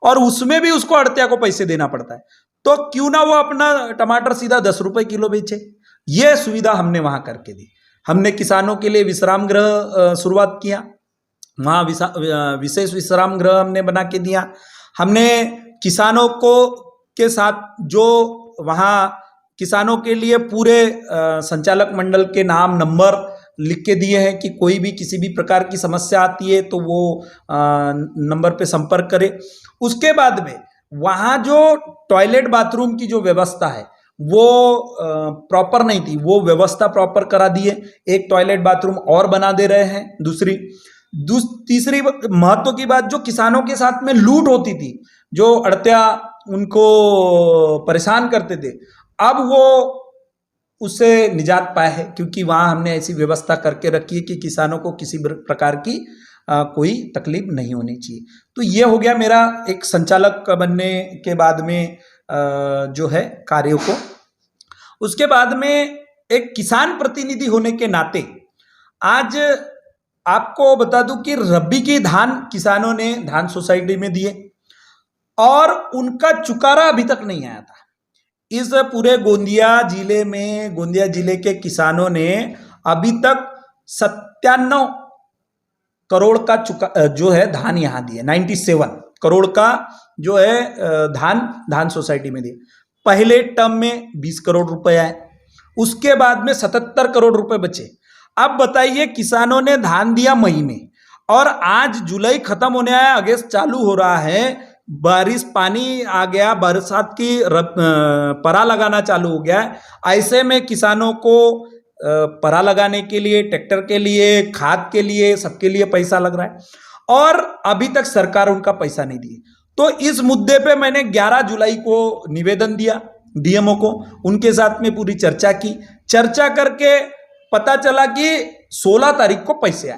और उसमें भी उसको अड़तिया को पैसे देना पड़ता है। तो क्यों ना वो अपना टमाटर सीधा 10 रुपए किलो बेचे। ये सुविधा हमने वहां करके दी। हमने किसानों के लिए विश्राम गृह शुरुआत किया, वहाँ विशेष विश्राम गृह हमने बना के दिया। हमने किसानों को के साथ जो वहाँ किसानों के लिए पूरे संचालक मंडल के नाम, नंबर लिख के दिए हैं कि कोई भी किसी भी प्रकार की समस्या आती है तो वो नंबर पे संपर्क करे। उसके बाद में वहाँ जो टॉयलेट बाथरूम की जो व्यवस्था है वो प्रॉपर नहीं थी, वो व्यवस्था प्रॉपर करा दिए। एक टॉयलेट बाथरूम और बना दे रहे हैं। तीसरी महत्व की बात, जो किसानों के साथ में लूट होती थी, जो अड़तिया उनको परेशान करते थे, अब वो उससे निजात पाए है, क्योंकि वहाँ हमने ऐसी व्यवस्था करके रखी है कि किसानों को किसी प्रकार की कोई तकलीफ नहीं होनी चाहिए। तो ये हो गया मेरा एक संचालक बनने के बाद में जो है कार्यों को। उसके बाद में एक किसान प्रतिनिधि होने के नाते आज आपको बता दूं कि रबी की धान किसानों ने धान सोसाइटी में दिए और उनका चुकारा अभी तक नहीं आया था। इस पूरे गोंदिया जिले में, गोंदिया जिले के किसानों ने अभी तक 97 करोड़ का जो है धान यहाँ दिए। 97 करोड़ का जो है धान सोसाइटी में दिए। पहले टर्म में 20 करोड़ रुपए आए, उसके बाद में 77 करोड़ रुपए बचे। अब बताइए, किसानों ने धान दिया मई में और आज जुलाई खत्म होने आया, अगस्त चालू हो रहा है, बारिश पानी आ गया, बरसात की परा लगाना चालू हो गया है। ऐसे में किसानों को परा लगाने के लिए, ट्रैक्टर के लिए, खाद के लिए, सबके लिए पैसा लग रहा है और अभी तक सरकार उनका पैसा नहीं दी। तो इस मुद्दे पे मैंने 11 जुलाई को निवेदन दिया डीएमओ को, उनके साथ में पूरी चर्चा की। चर्चा करके पता चला कि 16 तारीख को पैसे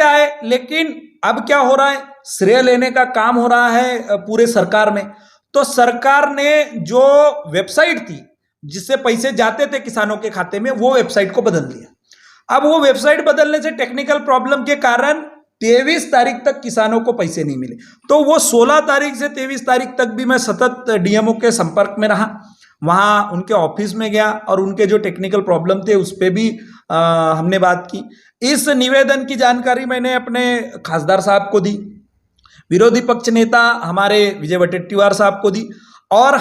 आए, लेकिन अब क्या हो रहा है, श्रेय लेने का काम हो रहा है पूरे सरकार में। तो सरकार ने जो वेबसाइट थी जिससे पैसे जाते थे किसानों के खाते में, वो वेबसाइट को बदल दिया। अब वो वेबसाइट बदलने से टेक्निकल प्रॉब्लम के कारण 23 तारीख तक किसानों को पैसे नहीं मिले। तो वो 16 तारीख से 23 तारीख तक भी मैं सतत डीएमओ के संपर्क में रहा, वहाँ उनके ऑफिस में गया और उनके जो टेक्निकल प्रॉब्लम थे उस पर भी हमने बात की। इस निवेदन की जानकारी मैंने अपने खासदार साहब को दी, विरोधी पक्ष नेता हमारे विजय वटेट्टीवार साहब को दी और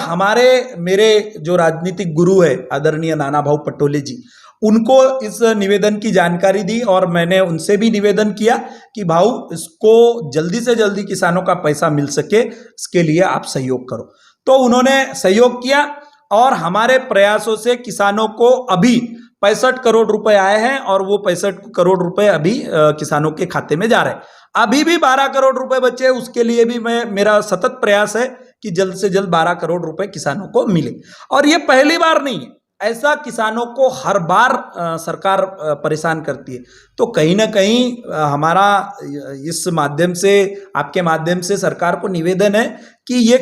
मेरे जो राजनीतिक गुरु है आदरणीय नाना भाऊ पटोले जी, उनको इस निवेदन की जानकारी दी और मैंने उनसे भी निवेदन किया कि भाऊ इसको जल्दी से जल्दी किसानों का पैसा मिल सके, इसके लिए आप सहयोग करो। तो उन्होंने सहयोग किया और हमारे प्रयासों से किसानों को अभी 65 करोड़ रुपए आए हैं और वो 65 करोड़ रुपए अभी किसानों के खाते में जा रहे हैं। अभी भी 12 करोड़ रुपए बचे, उसके लिए भी मेरा सतत प्रयास है कि जल्द से जल्द 12 करोड़ रुपए किसानों को मिले। और ये पहली बार नहीं है, ऐसा किसानों को हर बार सरकार परेशान करती है। तो कहीं ना कहीं हमारा इस माध्यम से, आपके माध्यम से सरकार को निवेदन है कि ये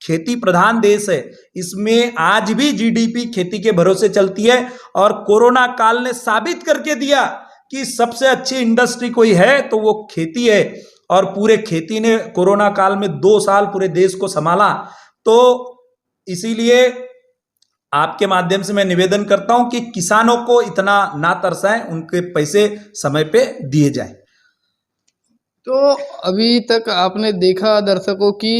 खेती प्रधान देश है, इसमें आज भी जीडीपी खेती के भरोसे चलती है और कोरोना काल ने साबित करके दिया कि सबसे अच्छी इंडस्ट्री कोई है तो वो खेती है। और पूरे खेती ने कोरोना काल में 2 साल पूरे देश को संभाला। तो इसीलिए आपके माध्यम से मैं निवेदन करता हूं कि किसानों को इतना ना तरसाएं, उनके पैसे समय पे दिए जाएं। तो अभी तक आपने देखा दर्शकों की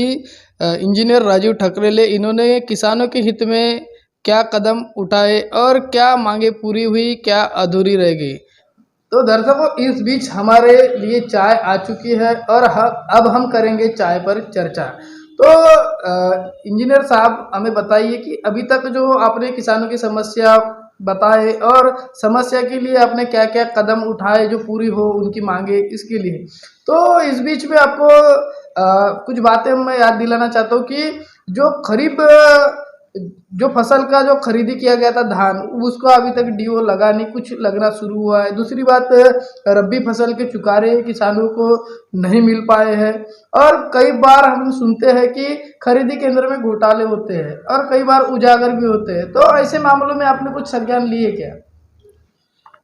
इंजीनियर राजीव ठकरेले इन्होंने किसानों के हित में क्या कदम उठाए और क्या मांगे पूरी हुई, क्या अधूरी रह गई। तो दर्शकों, इस बीच हमारे लिए चाय आ चुकी है और अब हम करेंगे चाय पर चर्चा। तो इंजीनियर साहब, हमें बताइए कि अभी तक जो आपने किसानों की समस्या बताए और समस्या के लिए आपने क्या क्या कदम उठाए जो पूरी हो उनकी मांगे, इसके लिए। तो इस बीच में आपको कुछ बातें मैं याद दिलाना चाहता हूँ कि जो जो फसल का जो खरीदी किया गया था धान, उसको अभी तक डीओ लगा नहीं, कुछ लगना शुरू हुआ है। दूसरी बात, रबी फसल के चुकारे किसानों को नहीं मिल पाए हैं और कई बार हम सुनते हैं कि खरीदी केंद्र में घोटाले होते हैं और कई बार उजागर भी होते हैं। तो ऐसे मामलों में आपने कुछ संज्ञान लिए क्या?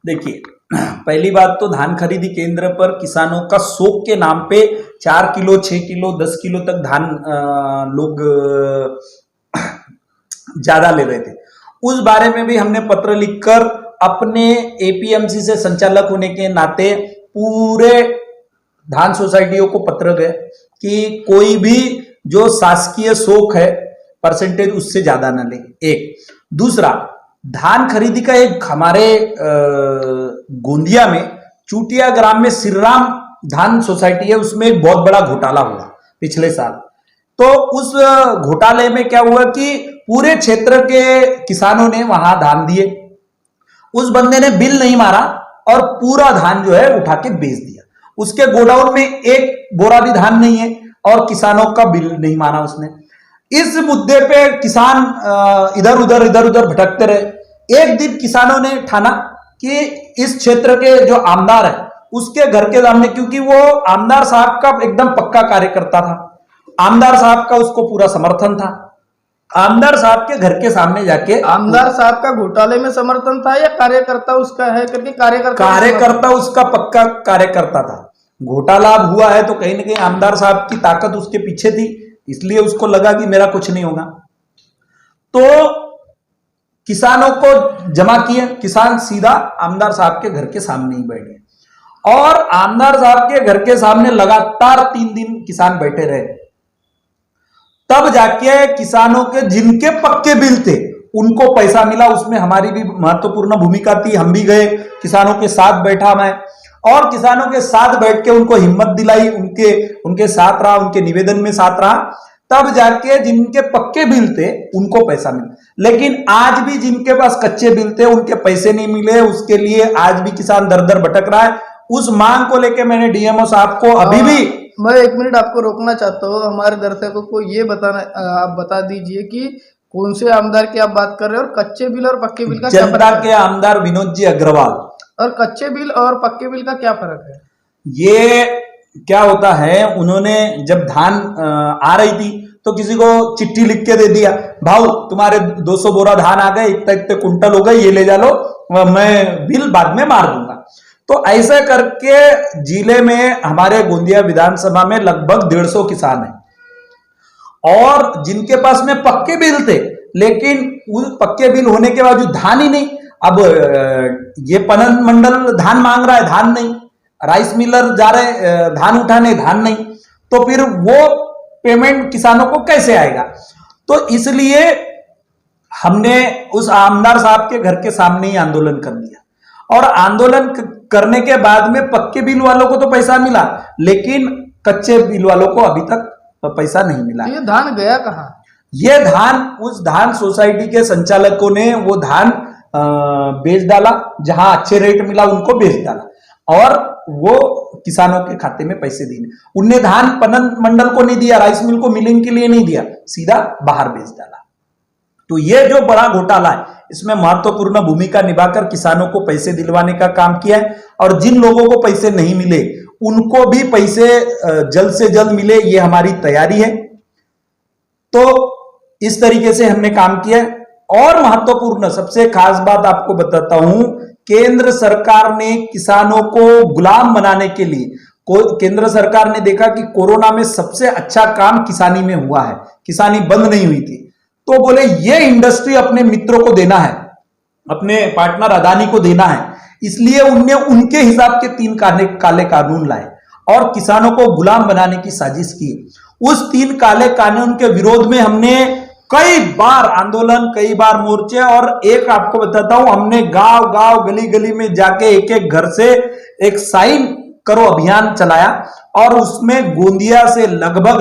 देखिए, पहली बात तो धान खरीदी केंद्र पर किसानों का शौक के नाम पे 4 किलो 6 किलो 10 किलो तक धान लोग ज्यादा ले रहे थे। उस बारे में भी हमने पत्र लिखकर अपने एपीएमसी से संचालक होने के नाते पूरे धान सोसाइटियों को पत्र गए कि कोई भी जो शासकीय शौक है परसेंटेज उससे ज्यादा ना ले। एक दूसरा, धान खरीदी का एक हमारे गोंदिया में चूटिया ग्राम में श्रीराम धान सोसाइटी है, उसमें एक बहुत बड़ा घोटाला हुआ पिछले साल। तो उस घोटाले में क्या हुआ कि पूरे क्षेत्र के किसानों ने वहां धान दिए, उस बंदे ने बिल नहीं मारा और पूरा धान जो है उठा के बेच दिया। उसके गोडाउन में एक बोरा भी धान नहीं है और किसानों का बिल नहीं माना उसने। इस मुद्दे पे किसान इधर उधर भटकते रहे। एक दिन किसानों ने ठाना कि इस क्षेत्र के जो आमदार है उसके घर के सामने, क्योंकि वो आमदार साहब का एकदम पक्का कार्यकर्ता था, आमदार साहब का उसको पूरा समर्थन था, आमदार साहब के घर के सामने जाके आमदार साहब का घोटाले में समर्थन था या कार्यकर्ता उसका है करके कार्यकर्ता उसका पक्का कार्यकर्ता था। घोटाला हुआ है तो कहीं ना कहीं आमदार साहब की ताकत उसके पीछे थी, इसलिए उसको लगा कि मेरा कुछ नहीं होगा। तो किसानों को जमा किए, किसान सीधा आमदार साहब के घर के सामने ही बैठे और आमदार साहब के घर के सामने लगातार 3 दिन किसान बैठे रहे। तब जाके किसानों के जिनके पक्के बिल थे उनको पैसा मिला। उसमें हमारी भी महत्वपूर्ण भूमिका थी, हम भी गए, किसानों के साथ बैठा मैं और किसानों के साथ बैठ के उनको हिम्मत दिलाई, उनके साथ रहा, उनके निवेदन में साथ रहा। तब जाके जिनके पक्के बिल थे उनको पैसा मिला। लेकिन आज भी जिनके पास कच्चे बिल थे उनके पैसे नहीं मिले, उसके लिए आज भी किसान दर दर भटक रहा है। उस मांग को लेके मैंने डीएमओ साहब को अभी भी, मैं 1 मिनट आपको रोकना चाहता हूँ। हमारे दर्शकों को ये आप बता दीजिए कि कौन से आमदार की आप बात कर रहे हैं और कच्चे बिल और पक्के बिल का क्या फर्क है? जनता के आमदार विनोद जी अग्रवाल। और कच्चे बिल और पक्के बिल का क्या फर्क है? ये क्या होता है, उन्होंने जब धान आ रही थी तो किसी को चिट्ठी लिख के दे दिया, भाऊ तुम्हारे 200 बोरा धान आ गए, इतने कुंटल हो गए, ये ले जा लो, मैं बिल बाद में मार दूंगा। तो ऐसे करके जिले में हमारे गोंदिया विधानसभा में लगभग 150 किसान हैं और जिनके पास में पक्के बिल थे, लेकिन उस पक्के बिल होने के बावजूद धान ही नहीं। अब ये पणन मंडल धान मांग रहा है, धान नहीं, राइस मिलर जा रहे धान उठाने, धान नहीं, तो फिर वो पेमेंट किसानों को कैसे आएगा? तो इसलिए हमने उस आमदार साहब के घर के सामने ही आंदोलन कर दिया और आंदोलन करने के बाद में पक्के बिल वालों को तो पैसा मिला, लेकिन कच्चे बिल वालों को अभी तक पैसा नहीं मिला। ये धान गया कहाँ? ये धान उस धान सोसाइटी के संचालकों ने वो धान बेच डाला, जहां अच्छे रेट मिला उनको बेच डाला और वो किसानों के खाते में पैसे दिए। उनने धान पणन मंडल को नहीं दिया, राइस मिल को मिलिंग के लिए नहीं दिया, सीधा बाहर बेच डाला। तो ये जो बड़ा घोटाला है, इसमें महत्वपूर्ण भूमिका निभाकर किसानों को पैसे दिलवाने का काम किया है और जिन लोगों को पैसे नहीं मिले उनको भी पैसे जल्द से जल्द मिले, ये हमारी तैयारी है। तो इस तरीके से हमने काम किया है। और महत्वपूर्ण सबसे खास बात आपको बताता हूं, केंद्र सरकार ने किसानों को गुलाम बनाने के लिए, केंद्र सरकार ने देखा कि कोरोना में सबसे अच्छा काम किसानी में हुआ है, किसानी बंद नहीं हुई थी, तो बोले ये इंडस्ट्री अपने मित्रों को देना है, अपने पार्टनर अदानी को देना है, इसलिए उनने उनके हिसाब के 3 काले कानून लाए और किसानों को गुलाम बनाने की साजिश की। उस 3 काले कानून के विरोध में हमने कई बार आंदोलन, कई बार मोर्चे, और एक आपको बताता हूं, हमने गांव गांव गली गली में जाके एक एक घर से एक साइन करो अभियान चलाया और उसमें गोंदिया से लगभग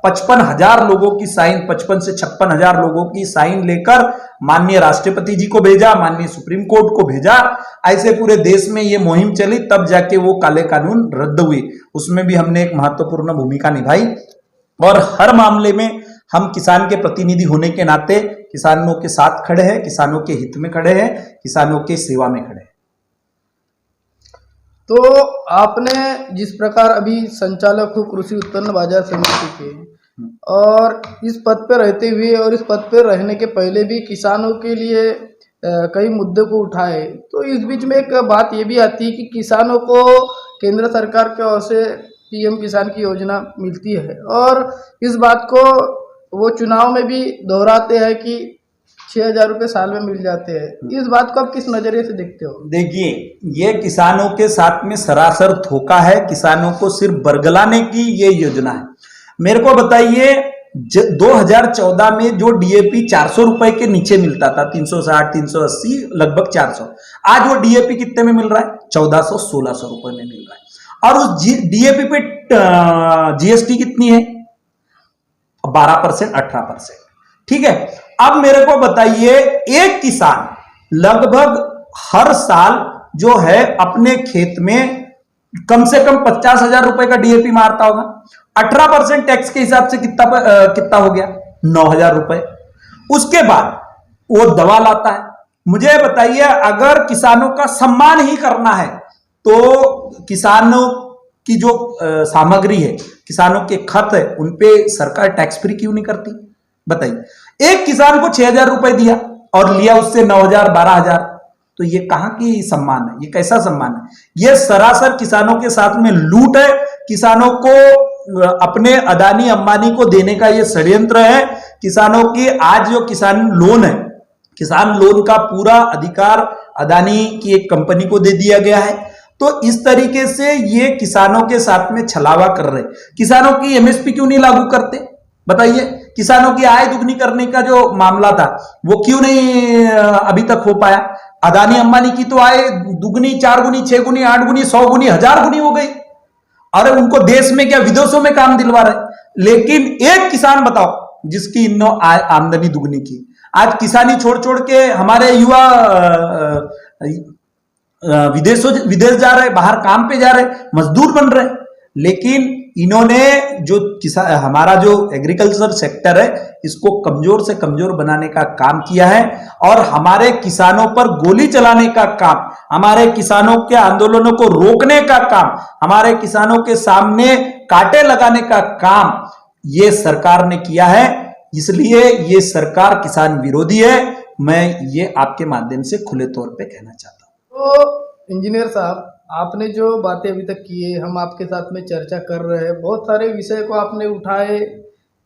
55,000 लोगों की साइन, 55 से 56,000 लोगों की साइन लेकर माननीय राष्ट्रपति जी को भेजा, माननीय सुप्रीम कोर्ट को भेजा। ऐसे पूरे देश में ये मुहिम चली, तब जाके वो काले कानून रद्द हुए। उसमें भी हमने एक महत्वपूर्ण भूमिका निभाई और हर मामले में हम किसान के प्रतिनिधि होने के नाते किसानों के साथ खड़े हैं, किसानों के हित में खड़े हैं, किसानों के सेवा में खड़े हैं। तो आपने जिस प्रकार अभी संचालक हो कृषि उत्पन्न बाजार समिति के, और इस पद पर रहते हुए और इस पद पर रहने के पहले भी किसानों के लिए कई मुद्दों को उठाए, तो इस बीच में एक बात ये भी आती है कि किसानों को केंद्र सरकार की ओर से पीएम किसान की योजना मिलती है और इस बात को वो चुनाव में भी दोहराते हैं कि 6,000 रुपये साल में मिल जाते हैं। इस बात को आप किस नजरिए से देखते हो? देखिए, ये किसानों के साथ में सरासर धोखा है, किसानों को सिर्फ बरगलाने की ये योजना है। मेरे को बताइए, 2014 में जो डीएपी 400 रुपए के नीचे मिलता था, 360, 380, लगभग 400, आज वो डीएपी कितने में मिल रहा है? 1400, 1600 रुपए में मिल रहा है। और उस डीएपी पे जीएसटी कितनी है? 12%, 18%। ठीक है, अब मेरे को बताइए, एक किसान लगभग हर साल जो है अपने खेत में कम से कम 50,000 रुपए का डीएपी मारता होगा। 18% टैक्स के हिसाब से कितना हो गया? 9,000 रुपए। उसके बाद वो दवा लाता है। मुझे बताइए, अगर किसानों का सम्मान ही करना है तो किसानों की जो सामग्री है, किसानों के खत है, उनपे सरकार टैक्स फ्री क्यों नहीं करती? बताइए, एक किसान को 6,000 रुपए दिया और लिया उससे 9,000, 12,000, तो ये कहां की सम्मान है? ये कैसा सम्मान है? ये सरासर किसानों के साथ में लूट है। किसानों को अपने अदानी अंबानी को देने का ये षड्यंत्र है। किसानों की आज जो किसान लोन है, किसान लोन का पूरा अधिकार अदानी की एक कंपनी को दे दिया गया है। तो इस तरीके से ये किसानों के साथ में छलावा कर रहे। किसानों की एमएसपी क्यों नहीं लागू करते? बताइए, किसानों की आय दुगनी करने का जो मामला था वो क्यों नहीं अभी तक हो पाया? अदानी अंबानी की तो आय दुगनी, 4 गुनी, 6 गुनी, 8 गुनी, 100 गुनी, 1000 गुनी हो गई। अरे उनको देश में क्या विदेशों में काम दिलवा रहे। लेकिन एक किसान बताओ जिसकी इन्नो आमदनी दुगनी की। आज किसानी छोड़ छोड़ के हमारे युवा विदेश जा रहे, बाहर काम पे जा रहे, मजदूर बन रहे। लेकिन इन्होंने जो हमारा जो एग्रीकल्चर सेक्टर है, इसको कमजोर से कमजोर बनाने का काम किया है और हमारे किसानों पर गोली चलाने का काम, हमारे किसानों के आंदोलनों को रोकने का काम, हमारे किसानों के सामने कांटे लगाने का काम ये सरकार ने किया है। इसलिए ये सरकार किसान विरोधी है। मैं ये आपके माध्यम से खुले तौर पे कहना चाहता हूं। तो इंजीनियर साहब, आपने जो बातें अभी तक की है, हम आपके साथ में चर्चा कर रहे हैं, बहुत सारे विषय को आपने उठाए,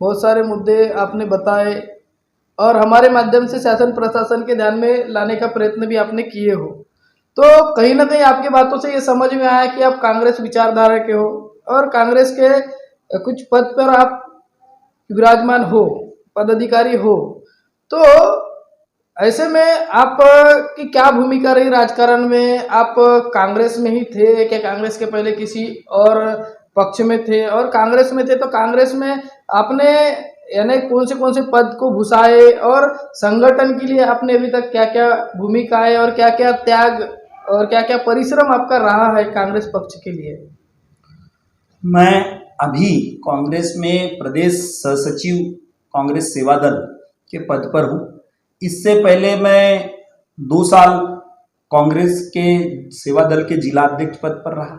बहुत सारे मुद्दे आपने बताए और हमारे माध्यम से शासन प्रशासन के ध्यान में लाने का प्रयत्न भी आपने किए हो। तो कहीं ना कहीं आपकी बातों से ये समझ में आया कि आप कांग्रेस विचारधारा के हो और कांग्रेस के कुछ पद पर आप विराजमान हो, पदाधिकारी हो। तो ऐसे में आप की क्या भूमिका रही राजकारण में? आप कांग्रेस में ही थे क्या? कांग्रेस के पहले किसी और पक्ष में थे? और कांग्रेस में थे तो कांग्रेस में आपने यानी कौन से पद को घुसाए और संगठन के लिए आपने अभी तक क्या क्या भूमिकाएं और क्या क्या त्याग और क्या क्या परिश्रम आपका रहा है कांग्रेस पक्ष के लिए? मैं अभी कांग्रेस में प्रदेश सहसचिव कांग्रेस सेवा दल के पद पर हूँ। इससे पहले मैं 2 साल कांग्रेस के सेवा दल के जिला अध्यक्ष पद पर रहा।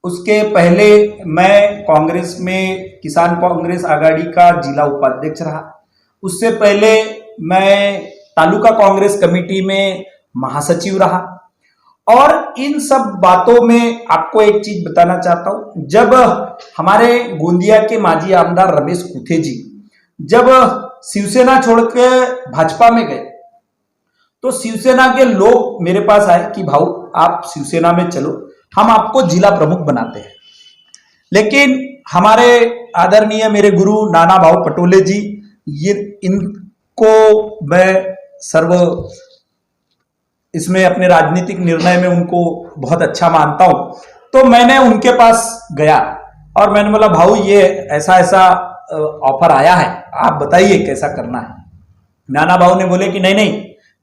उसके पहले मैं कांग्रेस में किसान कांग्रेस आघाड़ी का जिला उपाध्यक्ष रहा। उससे पहले मैं तालुका कांग्रेस कमेटी में महासचिव रहा। और इन सब बातों में आपको एक चीज बताना चाहता हूं, जब हमारे गोंदिया के माजी आमदार रमेश कुथे जी जब शिवसेना छोड़ के भाजपा में गए तो शिवसेना के लोग मेरे पास आए कि भाऊ आप शिवसेना में चलो, हम आपको जिला प्रमुख बनाते हैं। लेकिन हमारे आदरणीय मेरे गुरु नाना भाऊ पटोले जी, ये इनको मैं इसमें अपने राजनीतिक निर्णय में उनको बहुत अच्छा मानता हूं। तो मैंने उनके पास गया और मैंने बोला भाऊ ये ऐसा ऐसा ऑफर आया है, आप बताइए कैसा करना है। नाना भाऊ ने बोले कि नहीं नहीं,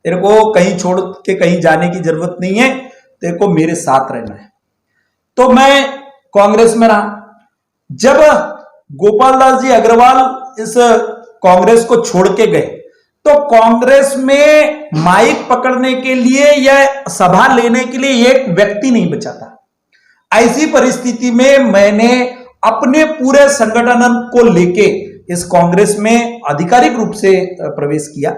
तेरे को कहीं छोड़ के कहीं जाने की जरूरत नहीं है, तेरे को मेरे साथ रहना है। तो मैं कांग्रेस में रहा। जब गोपाल दास जी अग्रवाल इस कांग्रेस को छोड़ के गए तो कांग्रेस में माइक पकड़ने के लिए या सभा लेने के लिए एक व्यक्ति नहीं बचा था। ऐसी परिस्थिति में मैंने अपने पूरे संगठन को लेके इस कांग्रेस में आधिकारिक रूप से प्रवेश किया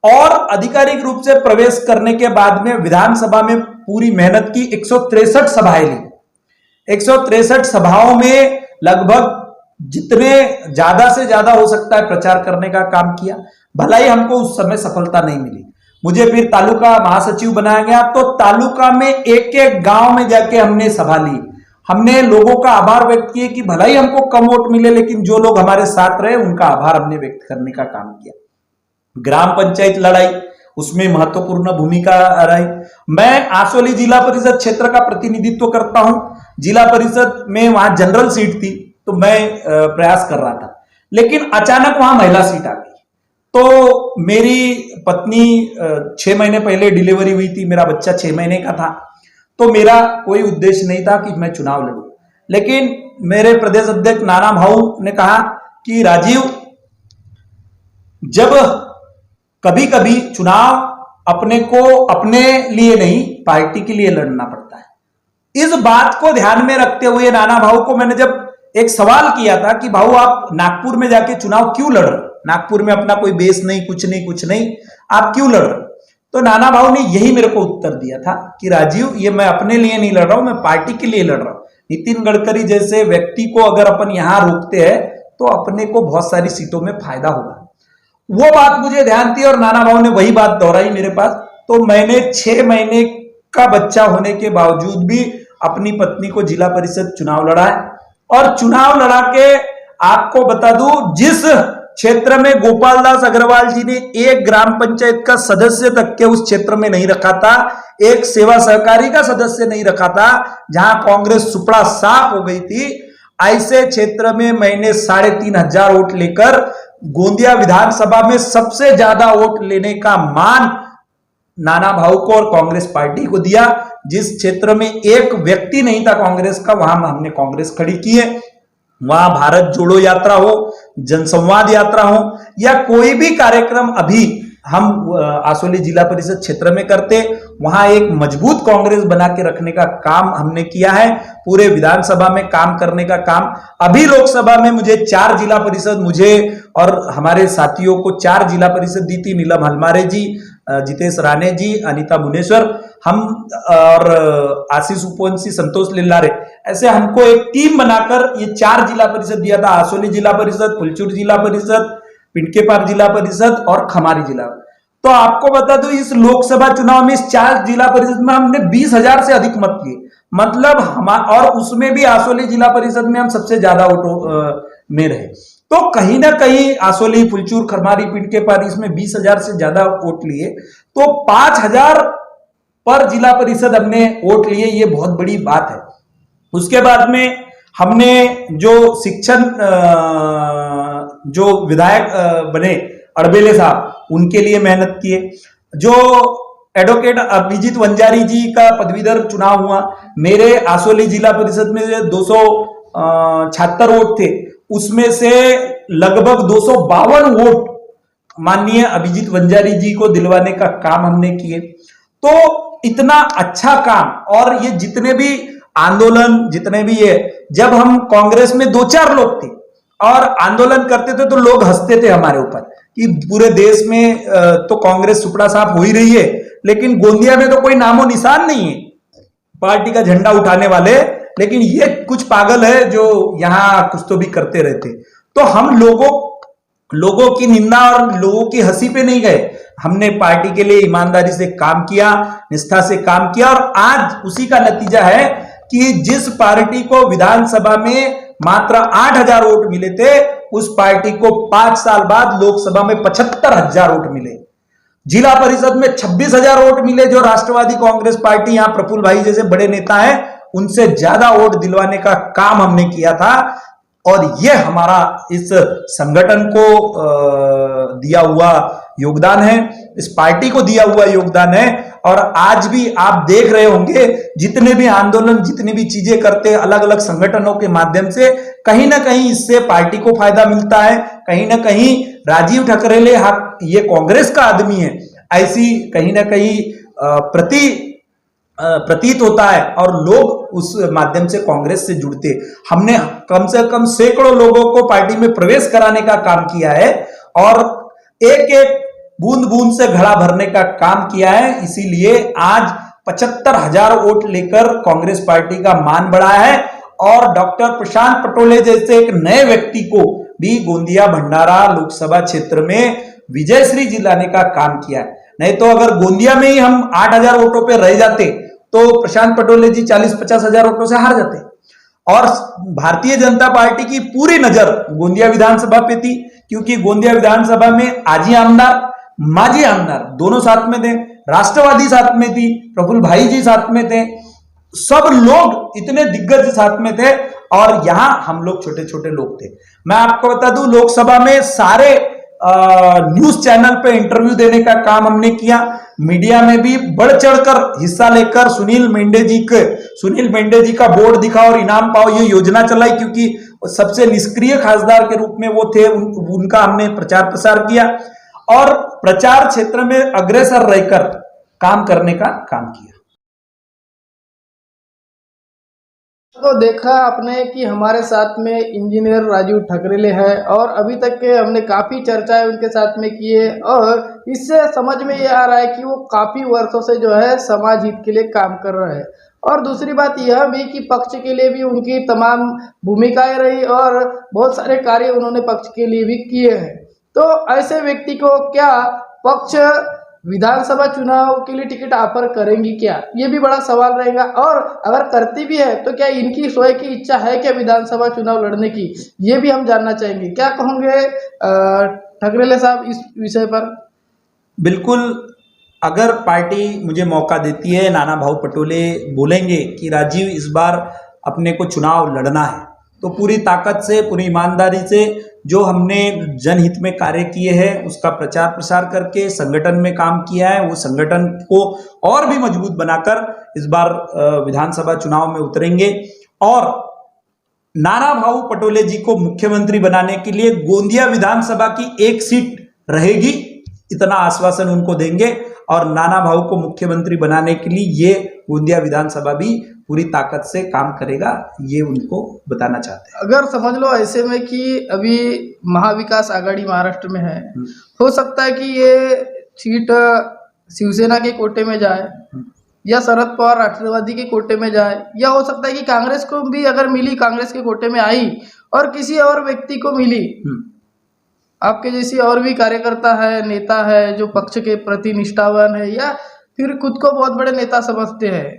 और आधिकारिक रूप से प्रवेश करने के बाद में विधानसभा में पूरी मेहनत की। 163 सभाएं ली। 163 सभाओं में लगभग जितने ज्यादा से ज्यादा हो सकता है प्रचार करने का काम किया। भला ही हमको उस समय सफलता नहीं मिली, मुझे फिर तालुका महासचिव बनाया गया। तो तालुका में एक एक गांव में जाके हमने सभा ली। हमने लोगों का आभार व्यक्त किए कि भला ही हमको कम वोट मिले, लेकिन जो लोग हमारे साथ रहे उनका आभार हमने व्यक्त करने का काम किया। ग्राम पंचायत लड़ाई, उसमें महत्वपूर्ण भूमिका रही। मैं आसोली जिला परिषद क्षेत्र का प्रतिनिधित्व करता हूं। जिला परिषद में वहां जनरल सीट थी तो मैं प्रयास कर रहा था, लेकिन अचानक वहां महिला सीट आ गई। तो मेरी पत्नी 6 महीने पहले डिलीवरी हुई थी, मेरा बच्चा 6 महीने का था। तो मेरा कोई उद्देश्य नहीं था कि मैं चुनाव लड़ूं, लेकिन मेरे प्रदेश अध्यक्ष नाना भाऊ ने कहा कि राजीव, जब कभी कभी चुनाव अपने को अपने लिए नहीं पार्टी के लिए लड़ना पड़ता है। इस बात को ध्यान में रखते हुए नाना भाऊ को मैंने जब एक सवाल किया था कि भाऊ आप नागपुर में जाके चुनाव क्यों लड़ रहे, नागपुर में अपना कोई बेस नहीं, कुछ नहीं, आप क्यों लड़ रहे? तो नाना भाऊ ने यही मेरे को उत्तर दिया था कि राजीव, ये मैं अपने लिए नहीं लड़ रहा हूं, मैं पार्टी के लिए लड़ रहा हूं। नितिन गडकरी जैसे व्यक्ति को अगर अपन यहां रोकते हैं तो अपने को बहुत सारी सीटों में फायदा होगा। वो बात मुझे ध्यान थी और नाना भाऊ ने वही बात दोहराई मेरे पास। तो मैंने 6 महीने का बच्चा होने के बावजूद भी अपनी पत्नी को जिला परिषद चुनाव लड़ा है। और चुनाव लड़ा के आपको बता दूं, जिस क्षेत्र में गोपाल दास अग्रवाल जी ने एक ग्राम पंचायत का सदस्य तक के उस क्षेत्र में नहीं रखा था, एक सेवा सहकारी का सदस्य नहीं रखा था, जहां कांग्रेस सुपड़ा साफ हो गई थी, ऐसे क्षेत्र में मैंने 3500 वोट लेकर गोंदिया विधानसभा में सबसे ज्यादा वोट लेने का मान नाना भाऊ को और कांग्रेस पार्टी को दिया। जिस क्षेत्र में एक व्यक्ति नहीं था कांग्रेस का, वहां हमने कांग्रेस खड़ी की है। वहां भारत जोड़ो यात्रा हो, जनसंवाद यात्रा हो या कोई भी कार्यक्रम अभी हम आसोली जिला परिषद क्षेत्र में करते, वहां एक मजबूत कांग्रेस बना के रखने का काम हमने किया है। पूरे विधानसभा में काम करने का काम, अभी लोकसभा में मुझे 4 जिला परिषद, मुझे और हमारे साथियों को 4 जिला परिषद दी थी। नीलम हलमारे जी, जितेश राणे जी, अनीता मुनेश्वर, हम और आशीष उपवंशी, संतोष लिल्लारे, ऐसे हमको एक टीम बनाकर ये 4 जिला परिषद दिया था। आसोली जिला परिषद, फुलचूर जिला परिषद, पिंडकेपार जिला परिषद और खमारी जिला। तो आपको बता दूं, इस लोकसभा चुनाव में इस 4 जिला परिषद में हमने 20,000 से अधिक मत लिए, मतलब हम, और उसमें भी आसोली जिला परिषद में हम सबसे ज्यादा वोटों में रहे। तो कहीं ना कहीं आसोली, फुलचूर, खरमारी, पिंडकेपार, इसमें 20,000 से ज्यादा वोट लिए। तो 5,000 पर जिला परिषद हमने वोट लिए, ये बहुत बड़ी बात है। उसके बाद में हमने जो शिक्षण, जो विधायक बने अड़बेले साहब, उनके लिए मेहनत किए। जो एडवोकेट अभिजीत वंजारी जी का पदवीधर चुनाव हुआ, मेरे आसोली जिला परिषद में 276 वोट थे, उसमें से लगभग 252 वोट माननीय अभिजीत वंजारी जी को दिलवाने का काम हमने किए। तो इतना अच्छा काम, और ये जितने भी आंदोलन, जितने भी ये, जब हम कांग्रेस में 2-4 लोग थे और आंदोलन करते थे तो लोग हंसते थे हमारे ऊपर कि पूरे देश में तो कांग्रेस सुपड़ा साफ हो ही रही है, लेकिन गोंदिया में तो कोई नामो निशान नहीं है पार्टी का झंडा उठाने वाले, लेकिन ये कुछ पागल है जो यहां कुछ तो भी करते रहते। तो हम लोगों लोगों की निंदा और लोगों की हंसी पे नहीं गए। हमने पार्टी के लिए ईमानदारी से काम किया, निष्ठा से काम किया, और आज उसी का नतीजा है कि जिस पार्टी को विधानसभा में मात्र 8,000 वोट मिले थे, उस पार्टी को 5 साल बाद लोकसभा में 75,000 वोट मिले। जिला परिषद में 26,000 वोट मिले। जो राष्ट्रवादी कांग्रेस पार्टी, यहां प्रफुल्ल भाई जैसे बड़े नेता हैं, उनसे ज्यादा वोट दिलवाने का काम हमने किया था। और यह हमारा इस संगठन को दिया हुआ योगदान है, इस पार्टी को दिया हुआ योगदान है। और आज भी आप देख रहे होंगे, जितने भी आंदोलन, जितनी भी चीजें करते अलग अलग संगठनों के माध्यम से, कहीं ना कहीं इससे पार्टी को फायदा मिलता है। कहीं ना कहीं राजीव ठकरेले ये कांग्रेस का आदमी है, ऐसी कहीं ना कहीं प्रतीत होता है, और लोग उस माध्यम से कांग्रेस से जुड़ते। हमने कम से कम सैकड़ों लोगों को पार्टी में प्रवेश कराने का काम किया है, और एक एक बूंद बूंद से घड़ा भरने का काम किया है। इसीलिए आज 75,000 वोट लेकर कांग्रेस पार्टी का मान बढ़ा है, और डॉक्टर प्रशांत पटोले जैसे एक नए व्यक्ति को भी गोंदिया भंडारा लोकसभा क्षेत्र में विजयश्री जिलाने का काम किया है। नहीं तो अगर गोंदिया में ही हम 8,000 वोटों पे रह जाते तो प्रशांत पटोले जी 40-50 हजार वोटों से हार जाते। और भारतीय जनता पार्टी की पूरी नजर गोंदिया विधानसभा पे थी, क्योंकि गोंदिया विधानसभा में आजी आमदार, माजी आमदार दोनों साथ में थे, राष्ट्रवादी साथ में थी, प्रफुल्ल भाई जी साथ में थे, सब लोग इतने दिग्गज साथ में थे, और यहां हम लोग छोटे छोटे लोग थे। मैं आपको बता दूं, लोकसभा में सारे न्यूज चैनल पे इंटरव्यू देने का काम हमने किया। मीडिया में भी बढ़ चढ़कर हिस्सा लेकर सुनील मेंढे जी का बोर्ड दिखा और इनाम पाओ, ये योजना चलाई, क्योंकि सबसे निष्क्रिय खासदार के रूप में वो थे। उनका हमने प्रचार प्रसार किया, और प्रचार क्षेत्र में अग्रसर रहकर काम करने का काम किया। तो देखा आपने कि हमारे साथ में इंजीनियर राजीव ठकरेले है, और अभी तक के हमने काफ़ी चर्चाएं उनके साथ में की है, और इससे समझ में ये आ रहा है कि वो काफ़ी वर्षों से जो है समाज हित के लिए काम कर रहे हैं। और दूसरी बात यह भी कि पक्ष के लिए भी उनकी तमाम भूमिकाएं रही, और बहुत सारे कार्य उन्होंने पक्ष के लिए भी किए हैं। तो ऐसे व्यक्ति को क्या पक्ष विधानसभा चुनाव के लिए टिकट ऑफर करेंगी क्या, ये भी बड़ा सवाल रहेगा। और अगर करती भी है तो क्या इनकी स्वयं की इच्छा है क्या विधानसभा चुनाव लड़ने की, ये भी हम जानना चाहेंगे। क्या कहोगे ठकरेले साहब इस विषय पर? बिल्कुल, अगर पार्टी मुझे मौका देती है, नाना भाऊ पटोले बोलेंगे कि राजीव इस बार अपने को चुनाव लड़ना है, तो पूरी ताकत से, पूरी ईमानदारी से जो हमने जनहित में कार्य किए हैं उसका प्रचार प्रसार करके संगठन में काम किया है, वो संगठन को और भी मजबूत बनाकर इस बार विधानसभा चुनाव में उतरेंगे। और नाना भाऊ पटोले जी को मुख्यमंत्री बनाने के लिए गोंदिया विधानसभा की एक सीट रहेगी, इतना आश्वासन उनको देंगे, और नाना भाऊ को मुख्यमंत्री बनाने के लिए ये गोंदिया विधानसभा भी पूरी ताकत से काम करेगा, ये उनको बताना चाहते हैं। अगर समझ लो ऐसे में कि अभी महाविकास आघाड़ी महाराष्ट्र में है, हो सकता है कि ये सीट शिवसेना के कोटे में जाए, या शरद पवार राष्ट्रवादी के कोटे में जाए, या हो सकता है कि कांग्रेस को भी अगर मिली, कांग्रेस के कोटे में आई और किसी और व्यक्ति को मिली, आपके जैसी और भी कार्यकर्ता है, नेता है जो पक्ष के प्रति निष्ठावान है, या फिर खुद को बहुत बड़े नेता समझते हैं,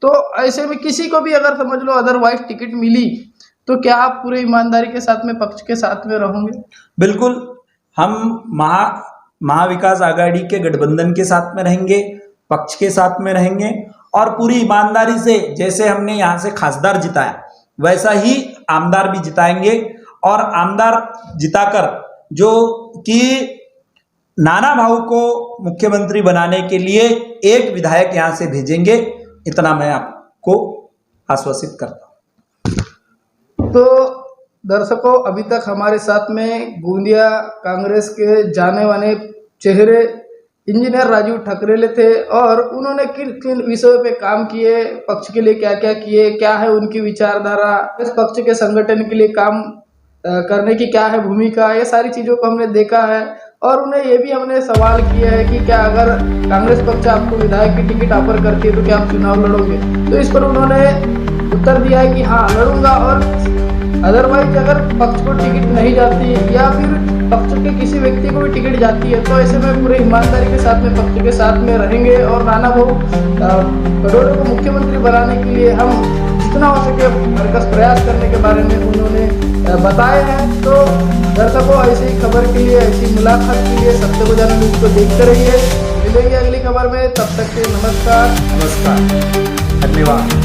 तो ऐसे में किसी को भी अगर समझ लो अदरवाइज टिकट मिली, तो क्या आप पूरे ईमानदारी के साथ में पक्ष के साथ में रहोगे? बिल्कुल, हम महाविकास आघाड़ी के गठबंधन के साथ में रहेंगे, पक्ष के साथ में रहेंगे, और पूरी ईमानदारी से जैसे हमने यहाँ से खासदार जिताया वैसा ही आमदार भी जिताएंगे, और आमदार जिताकर जो कि नाना भाऊ को मुख्यमंत्री बनाने के लिए एक विधायक यहाँ से भेजेंगे, इतना मैं आपको आश्वासित करता हूं। तो दर्शकों, अभी तक हमारे साथ में गोंदिया कांग्रेस के जाने माने चेहरे इंजीनियर राजीव ठकरेले थे, और उन्होंने किन किन विषयों पे काम किए, पक्ष के लिए क्या क्या किए, क्या है उनकी विचारधारा, इस पक्ष के संगठन के लिए काम करने की क्या है भूमिका, ये सारी चीज़ों को हमने देखा है। और उन्हें ये भी हमने सवाल किया है कि क्या अगर कांग्रेस पक्ष आपको विधायक की टिकट ऑफर करती है तो क्या आप चुनाव लड़ोगे, तो इस पर उन्होंने उत्तर दिया है कि हाँ लड़ूंगा, और अदरवाइज अगर पक्ष को टिकट नहीं जाती या फिर पक्ष के किसी व्यक्ति को भी टिकट जाती है तो ऐसे में पूरे ईमानदारी के साथ में पक्ष के साथ में रहेंगे और राणा भाऊ भदौरे को मुख्यमंत्री बनाने के लिए हम जितना हो सके भरकस प्रयास करने के बारे में उन्होंने बताए हैं। तो दर्शकों, ऐसी ही खबर के लिए, ऐसी मुलाकात के लिए सत्य को जाना न्यूज़ को देखते रहिए। मिलेंगे अगली खबर में, तब तक के नमस्कार। नमस्कार, धन्यवाद।